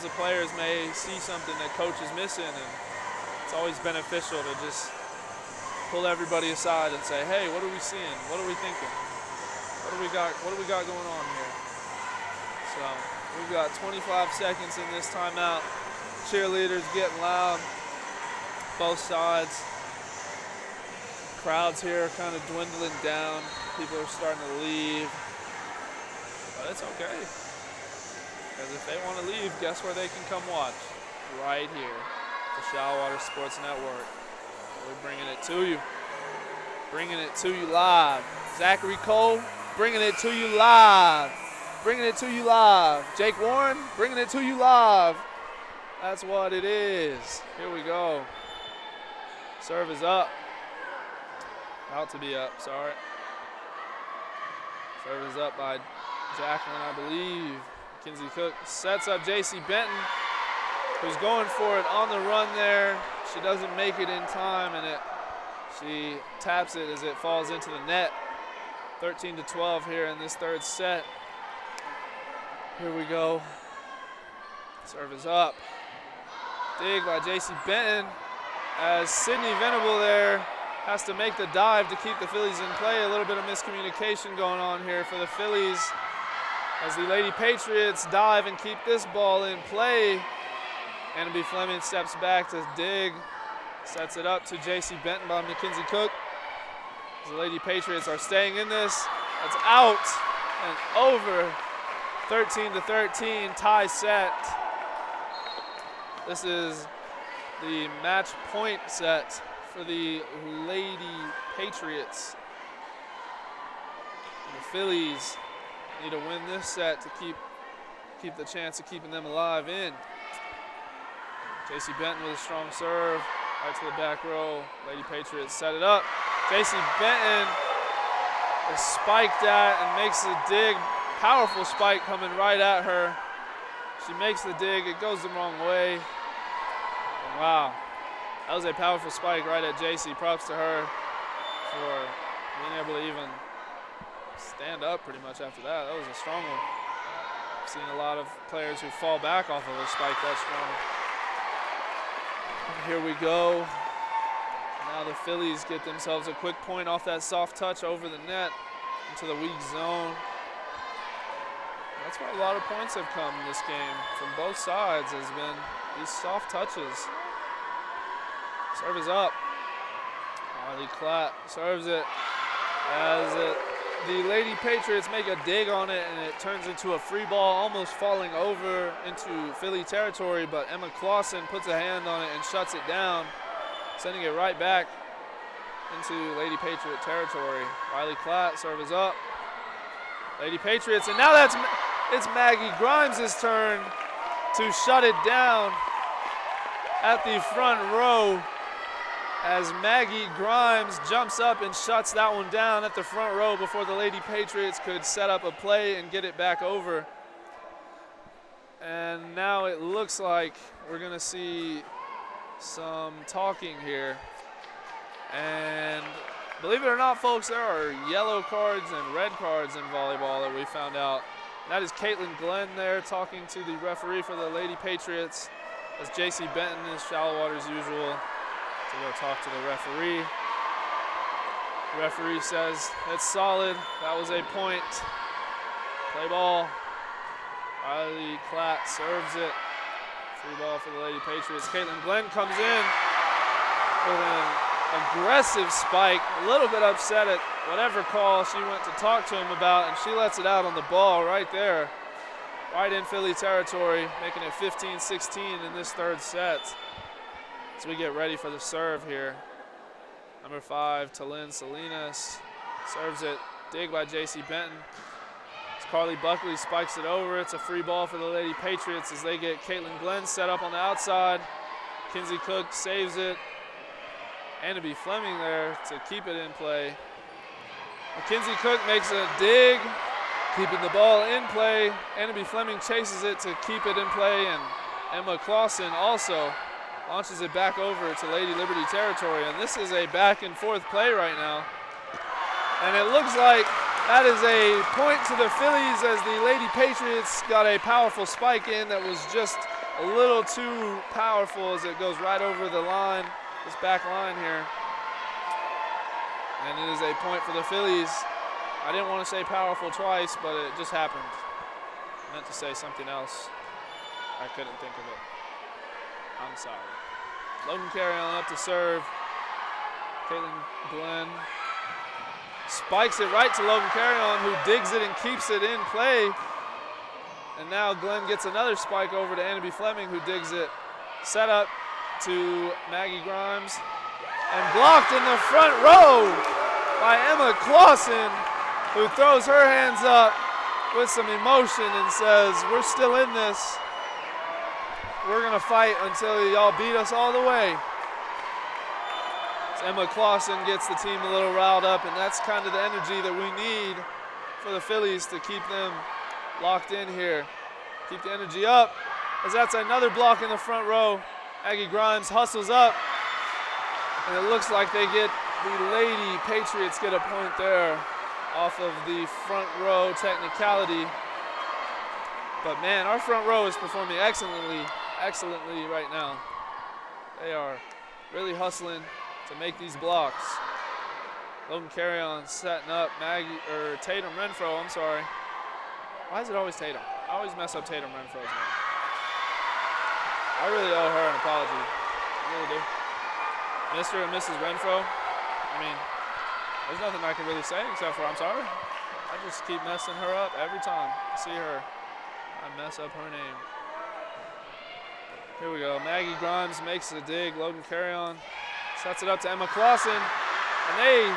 the players may see something that coach is missing, and it's always beneficial to just pull everybody aside and say, hey, what are we seeing? What are we thinking? What do we got going on here? So we've got 25 seconds in this timeout. Cheerleaders getting loud, both sides. Crowds here are kind of dwindling down. People are starting to leave. But it's okay. Because if they want to leave, guess where they can come watch? Right here. The Shallowater Sports Network. We're bringing it to you. Bringing it to you live. Zachary Cole, bringing it to you live. Bringing it to you live. Jake Warren, bringing it to you live. That's what it is. Here we go. Serve is up. About to be up, sorry. Serve is up by Jacqueline, I believe. Mackenzie Cook sets up J.C. Benton, who's going for it on the run there. She doesn't make it in time, and she taps it as it falls into the net. 13-12 here in this third set. Here we go. Serve is up. Dig by J.C. Benton as Sydney Venable there has to make the dive to keep the Phillies in play. A little bit of miscommunication going on here for the Phillies as the Lady Patriots dive and keep this ball in play. Annabelle Fleming steps back to dig, sets it up to J.C. Benton by Mackenzie Cook. As the Lady Patriots are staying in this. It's out and over. 13-13, tie set. This is the match point set for the Lady Patriots. And the Phillies need to win this set to keep the chance of keeping them alive in. J.C. Benton with a strong serve, right to the back row. Lady Patriots set it up. J.C. Benton is spiked at and makes the dig. Powerful spike coming right at her. She makes the dig, it goes the wrong way. And wow. That was a powerful spike right at J.C. Props to her for being able to even stand up pretty much after that. That was a strong one. I've seen a lot of players who fall back off of a spike that strong. And here we go. Now the Phillies get themselves a quick point off that soft touch over the net into the weak zone. That's where a lot of points have come in this game from both sides, has been these soft touches. Serve is up. Riley Klatt serves it as the Lady Patriots make a dig on it, and it turns into a free ball, almost falling over into Philly territory, but Emma Clausen puts a hand on it and shuts it down, sending it right back into Lady Patriot territory. Riley Klatt serve is up. Lady Patriots, and now it's Maggie Grimes' turn to shut it down at the front row, as Maggie Grimes jumps up and shuts that one down at the front row before the Lady Patriots could set up a play and get it back over. And now it looks like we're going to see some talking here. And believe it or not, folks, there are yellow cards and red cards in volleyball that we found out. That is Caitlin Glenn there talking to the referee for the Lady Patriots, as J.C. Benton is shallow water as usual to go talk to the referee. The referee says it's solid. That was a point. Play ball. Riley Klatt serves it. Free ball for the Lady Patriots. Caitlin Glenn comes in with an aggressive spike, a little bit upset at whatever call she went to talk to him about, and she lets it out on the ball right there, right in Philly territory, making it 15-16 in this third set. As we get ready for the serve here. Number 5, Talyn Salinas serves it. Dig by J.C. Benton. As Carly Buckley spikes it over. It's a free ball for the Lady Patriots as they get Caitlin Glenn set up on the outside. Kinsey Cook saves it. Annabie Fleming there to keep it in play. Mackenzie Cook makes a dig, keeping the ball in play. Annabie Fleming chases it to keep it in play, and Emma Clausen also launches it back over to Lady Liberty territory. And this is a back and forth play right now. And it looks like that is a point to the Phillies, as the Lady Patriots got a powerful spike in that was just a little too powerful as it goes right over the line, this back line here. And it is a point for the Phillies. I didn't want to say powerful twice, but it just happened. I meant to say something else. I couldn't think of it. I'm sorry. Logan Carrion up to serve. Caitlin Glenn spikes it right to Logan Carrion, who digs it and keeps it in play. And now Glenn gets another spike over to Annabie Fleming, who digs it. Set up to Maggie Grimes. And blocked in the front row by Emma Clausen, who throws her hands up with some emotion and says, we're still in this. We're going to fight until y'all beat us all the way. So Emma Clausen gets the team a little riled up, and that's kind of the energy that we need for the Phillies to keep them locked in here. Keep the energy up, as that's another block in the front row. Maggie Grimes hustles up, and it looks like they get the Lady Patriots get a point there off of the front row technicality. But man, our front row is performing excellently right now. They are really hustling to make these blocks. Logan Carrion setting up Tatum Renfro, I'm sorry. Why is it always Tatum? I always mess up Tatum Renfro's name. I really owe her an apology. I really do. Mr. and Mrs. Renfro, I mean, there's nothing I can really say except for I'm sorry. I just keep messing her up every time I see her. I mess up her name. Here we go. Maggie Grimes makes the dig. Logan Carrion sets it up to Emma Clausen. And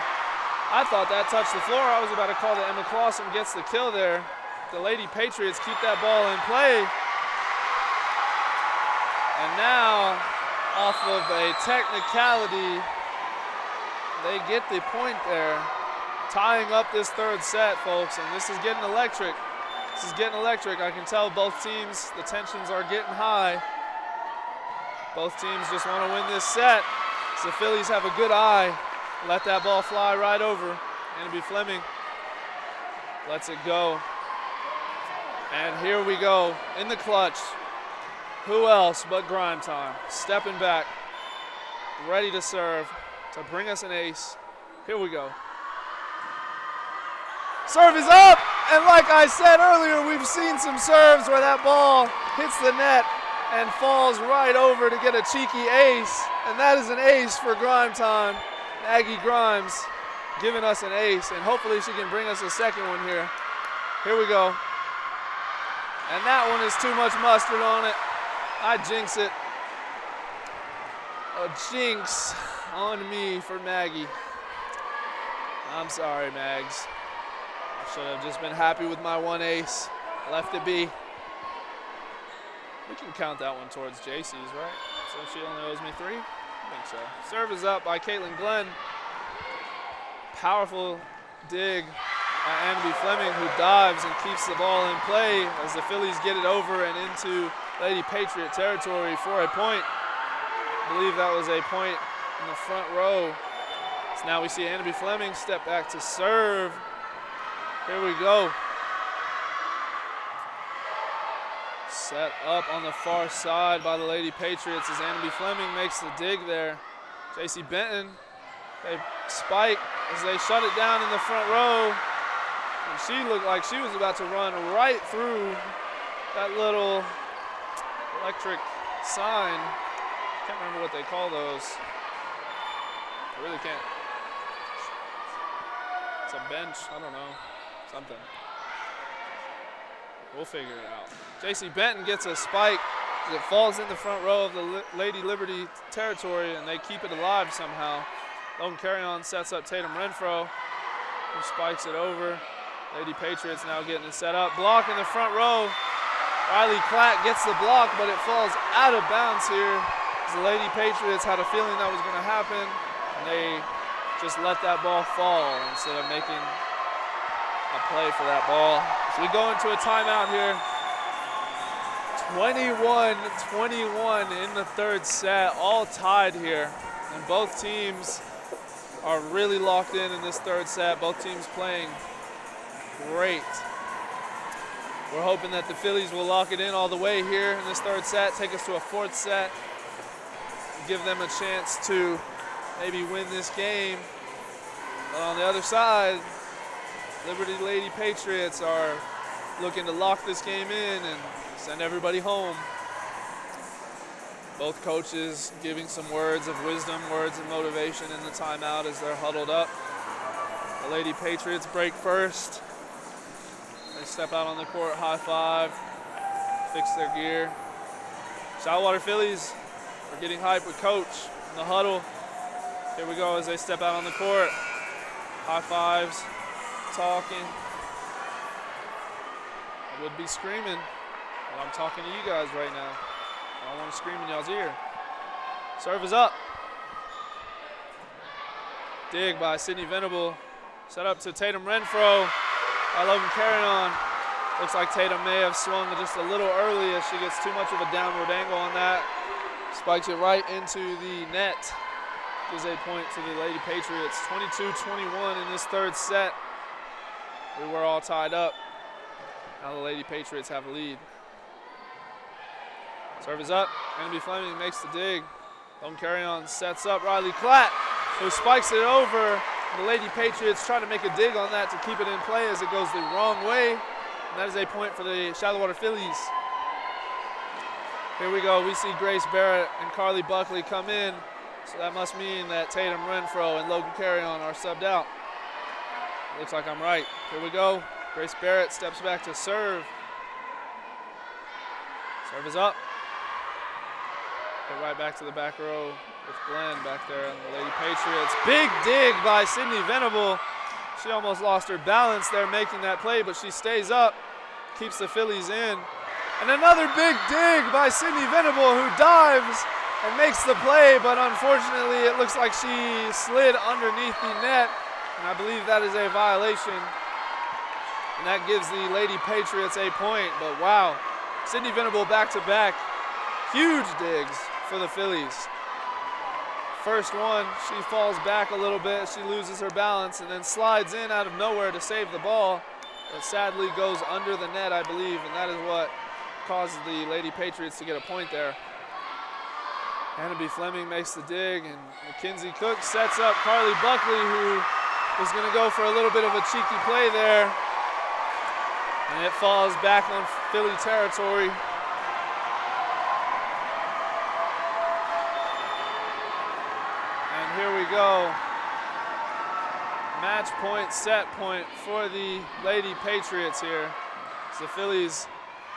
I thought that touched the floor. I was about to call that Emma Clausen gets the kill there. The Lady Patriots keep that ball in play. And now, off of a technicality, they get the point there, tying up this third set, folks, and this is getting electric. This is getting electric. I can tell both teams, the tensions are getting high. Both teams just want to win this set. So the Phillies have a good eye. Let that ball fly right over. Annabie Fleming lets it go. And here we go in the clutch. Who else but Grime Time? Stepping back, ready to serve, to bring us an ace. Here we go. Serve is up, and like I said earlier, we've seen some serves where that ball hits the net and falls right over to get a cheeky ace, and that is an ace for Grime Time. Maggie Grimes giving us an ace, and hopefully she can bring us a second one here. Here we go. And that one is too much mustard on it. I jinx it. A jinx on me for Maggie. I'm sorry, Mags. I should have just been happy with my one ace. Left it be. We can count that one towards JC's, right? So she only owes me 3? I think so. Serve is up by Caitlin Glenn. Powerful dig by Annabelle Fleming, who dives and keeps the ball in play as the Phillies get it over and into Lady Patriot territory for a point. I believe that was a point in the front row. So now we see Annabelle Fleming step back to serve. Here we go. Set up on the far side by the Lady Patriots as Annabelle Fleming makes the dig there. JC Benton, they spike as they shut it down in the front row. And she looked like she was about to run right through that little electric sign. Can't remember what they call those. I really can't. It's a bench, I don't know, something. We'll figure it out. JC Benton gets a spike as it falls in the front row of the Lady Liberty territory, and they keep it alive somehow. Logan Carrion sets up Tatum Renfro, who spikes it over. Lady Patriots now getting it set up. Block in the front row. Riley Clatt gets the block, but it falls out of bounds here. The Lady Patriots had a feeling that was going to happen, and they just let that ball fall instead of making a play for that ball. So we go into a timeout here. 21-21 in the third set, all tied here, and both teams are really locked in this third set. Both teams playing great. We're hoping that the Phillies will lock it in all the way here in this third set, take us to a fourth set, give them a chance to maybe win this game. But on the other side, Liberty Lady Patriots are looking to lock this game in and send everybody home. Both coaches giving some words of wisdom, words of motivation in the timeout as they're huddled up. The Lady Patriots break first. They step out on the court, high five, fix their gear. Saltwater Phillies are getting hype with coach in the huddle. Here we go as they step out on the court. High fives, talking. I would be screaming, but I'm talking to you guys right now. I don't want to scream in y'all's ear. Serve is up. Dig by Sydney Venable. Set up to Tatum Renfro by Logan Carrion. Looks like Tatum may have swung just a little early as she gets too much of a downward angle on that. Spikes it right into the net. Gives a point to the Lady Patriots. 22-21 in this third set. We were all tied up. Now the Lady Patriots have a lead. Serve is up. Annabelle Fleming makes the dig. Logan Carrion sets up Riley Clatt, who spikes it over. The Lady Patriots try to make a dig on that to keep it in play as it goes the wrong way. And that is a point for the Shallow Water Phillies. Here we go. We see Grace Barrett and Carly Buckley come in. So that must mean that Tatum Renfro and Logan Carrion are subbed out. Looks like I'm right. Here we go. Grace Barrett steps back to serve. Serve is up. Get right back to the back row with Glenn back there and the Lady Patriots. Big dig by Sydney Venable. She almost lost her balance there making that play, but she stays up, keeps the Phillies in. And another big dig by Sydney Venable, who dives and makes the play, but unfortunately it looks like she slid underneath the net, and I believe that is a violation. And that gives the Lady Patriots a point, but wow. Sydney Venable back-to-back. Huge digs for the Phillies. First one, she falls back a little bit. She loses her balance and then slides in out of nowhere to save the ball. But sadly goes under the net, I believe, and that is what causes the Lady Patriots to get a point there. Annabelle Fleming makes the dig, and Mackenzie Cook sets up Carly Buckley, who was going to go for a little bit of a cheeky play there. And it falls back on Philly territory. And here we go. match point, set point for the Lady Patriots here. It's the Fillies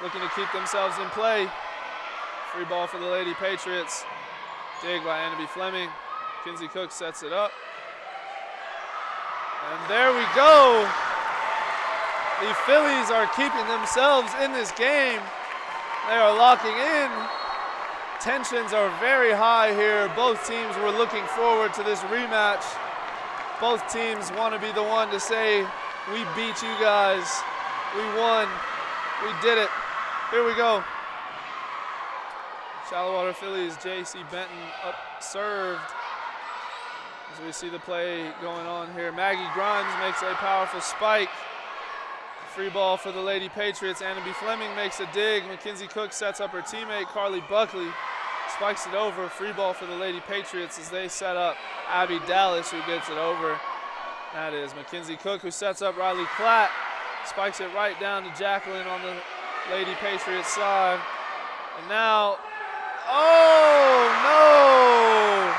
looking to keep themselves in play. Free ball for the Lady Patriots. Dig by Annabie Fleming. Kinsey Cook sets it up. And there we go. The Fillies are keeping themselves in this game. They are locking in. Tensions are very high here. Both teams were looking forward to this rematch. Both teams want to be the one to say, we beat you guys. We won. We did it. Here we go. Shallow Water Fillies, J.C. Benton up served. As we see the play going on here. Maggie Grimes makes a powerful spike. Free ball for the Lady Patriots. Annabie Fleming makes a dig. Mackenzie Cook sets up her teammate, Carly Buckley. Spikes it over. Free ball for the Lady Patriots as they set up Abby Dallas, who gets it over. That is Mackenzie Cook, who sets up Riley Klatt. Spikes it right down to Jacqueline on the Lady Patriots side. And now, oh no!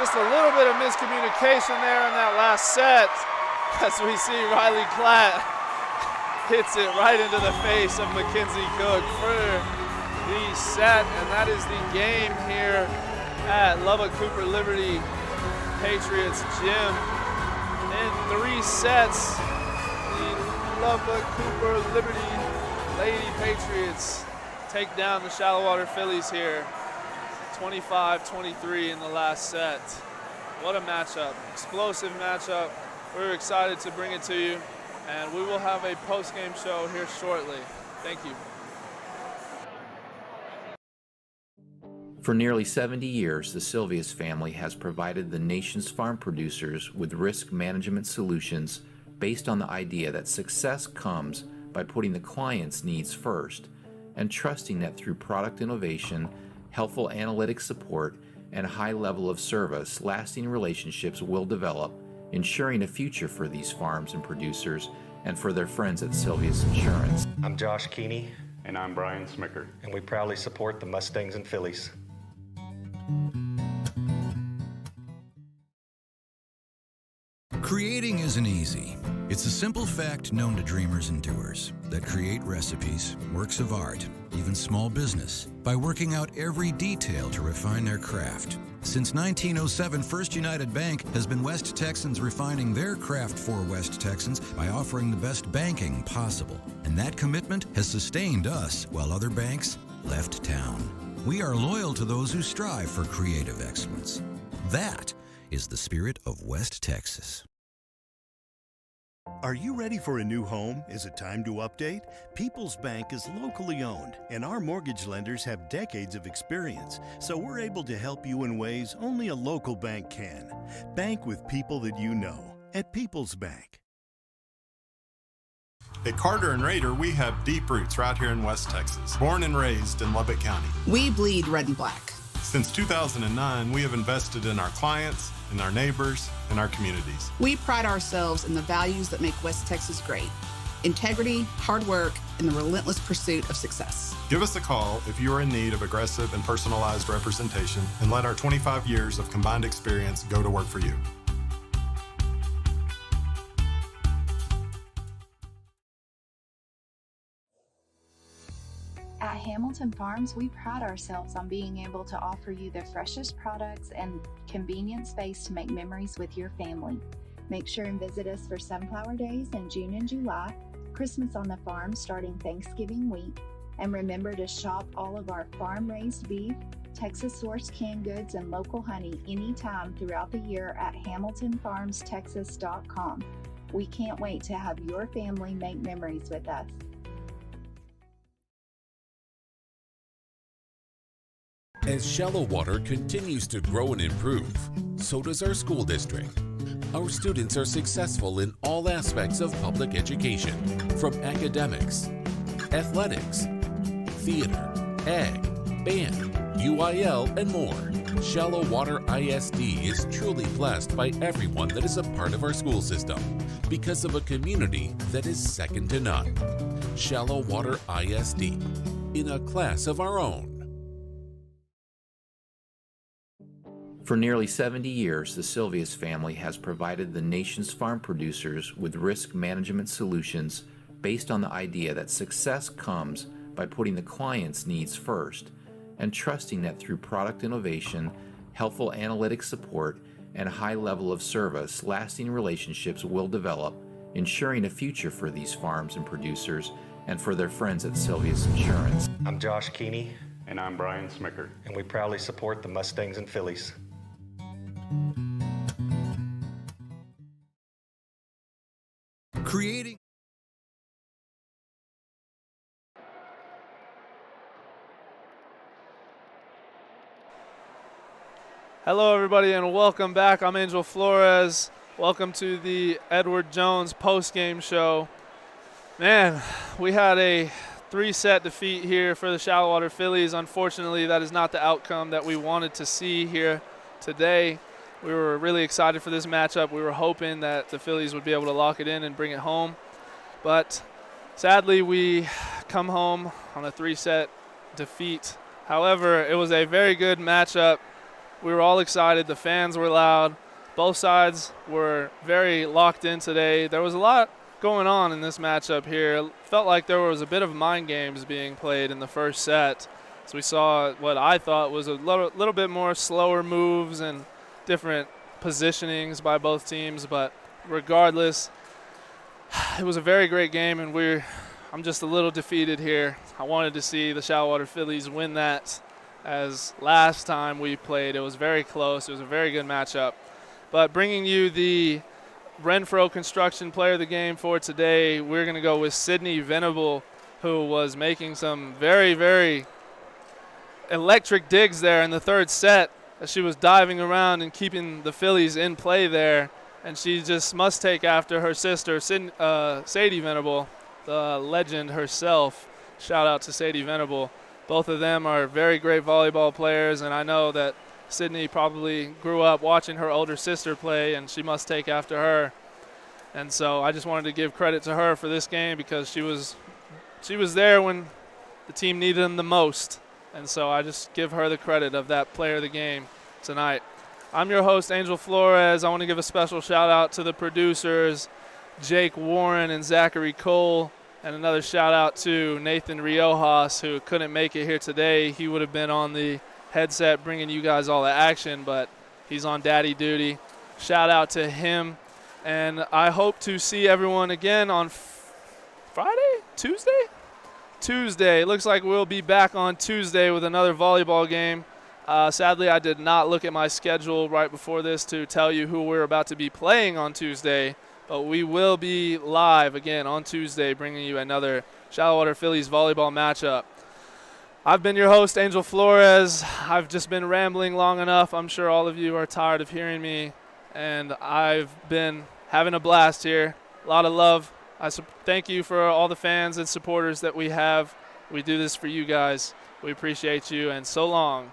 Just a little bit of miscommunication there in that last set as we see Riley Klatt hits it right into the face of Mackenzie Cook for the set, and that is the game here at Lubbock Cooper Liberty Patriots Gym. In 3 sets, the Lubbock Cooper Liberty Lady Patriots take down the Shallow Water Fillies here. 25-23 in the last set. What a matchup, explosive matchup. We're excited to bring it to you, and we will have a post-game show here shortly. Thank you. For nearly 70 years, the Sylvia's family has provided the nation's farm producers with risk management solutions based on the idea that success comes by putting the client's needs first and trusting that through product innovation, helpful analytic support, and a high level of service, lasting relationships will develop, ensuring a future for these farms and producers and for their friends at Sylvia's Insurance. I'm Josh Keeney, And I'm Brian Smicker. and we proudly support the Mustangs and Fillies. Creating isn't easy. It's a simple fact known to dreamers and doers that create recipes, works of art, even small business, by working out every detail to refine their craft. Since 1907, First United Bank has been West Texans refining their craft for West Texans by offering the best banking possible. And that commitment has sustained us while other banks left town. We are loyal to those who strive for creative excellence. That is the spirit of West Texas. Are you ready for a new home? Is it time to update? People's Bank is locally owned, and our mortgage lenders have decades of experience, so we're able to help you in ways only a local bank can. Bank with people that you know at People's Bank. At Carter and Rader, we have deep roots right here in West Texas. Born and raised in Lubbock County. We bleed red and black. Since 2009, we have invested in our clients, in our neighbors, and our communities. We pride ourselves in the values that make West Texas great: integrity, hard work, and the relentless pursuit of success. Give us a call if you are in need of aggressive and personalized representation, and let our 25 years of combined experience go to work for you. At Hamilton Farms, we pride ourselves on being able to offer you the freshest products and convenient space to make memories with your family. Make sure and visit us for Sunflower Days in June and July, Christmas on the farm starting Thanksgiving week, and remember to shop all of our farm-raised beef, Texas-sourced canned goods, and local honey anytime throughout the year at HamiltonFarmsTexas.com. We can't wait to have your family make memories with us. As Shallow Water continues to grow and improve, so does our school district. Our students are successful in all aspects of public education, from academics, athletics, theater, ag, band, UIL, and more. Shallow Water ISD is truly blessed by everyone that is a part of our school system because of a community that is second to none. Shallow Water ISD, in a class of our own. For nearly 70 years, the Sylvius family has provided the nation's farm producers with risk management solutions based on the idea that success comes by putting the client's needs first and trusting that through product innovation, helpful analytic support, and a high level of service, lasting relationships will develop, ensuring a future for these farms and producers and for their friends at Sylvius Insurance. I'm Josh Keeney, And I'm Brian Smicker. and we proudly support the Mustangs and Fillies. Creating Hello, everybody, and welcome back. I'm Angel Flores. Welcome to the Edward Jones post-game show. Man, we had a 3-set defeat here for the Shallow Water Fillies. Unfortunately, that is not the outcome that we wanted to see here today. We were really excited for this matchup. We were hoping that the Fillies would be able to lock it in and bring it home. But sadly, we come home on a 3-set defeat. However, it was a very good matchup. We were all excited. The fans were loud. Both sides were very locked in today. There was a lot going on in this matchup here. It felt like there was a bit of mind games being played in the first set. So we saw what I thought was a little bit more slower moves and different positionings by both teams. But regardless, it was a very great game, and I'm just a little defeated here. I wanted to see the Shallow Water Fillies win that. As last time we played, it was very close. It was a very good matchup. But bringing you the Renfro Construction Player of the Game for today, we're going to go with Sydney Venable, who was making some very, very electric digs there in the third set as she was diving around and keeping the Fillies in play there. And she just must take after her sister, Sadie Venable, the legend herself. Shout out to Sadie Venable. Both of them are very great volleyball players, and I know that Sydney probably grew up watching her older sister play, and she must take after her. And so I just wanted to give credit to her for this game because she was there when the team needed them the most. And so I just give her the credit of that player of the game tonight. I'm your host, Angel Flores. I want to give a special shout-out to the producers, Jake Warren and Zachary Cole. And another shout out to Nathan Riojas, who couldn't make it here today. He would have been on the headset bringing you guys all the action, but he's on daddy duty. Shout out to him. And I hope to see everyone again on Friday? Tuesday? Tuesday. It looks like we'll be back on Tuesday with another volleyball game. Sadly, I did not look at my schedule right before this to tell you who we're about to be playing on Tuesday. But we will be live again on Tuesday, bringing you another Shallow Water Fillies volleyball matchup. I've been your host, Angel Flores. I've just been rambling long enough. I'm sure all of you are tired of hearing me, and I've been having a blast here. A lot of love. Thank you for all the fans and supporters that we have. We do this for you guys. We appreciate you, and so long.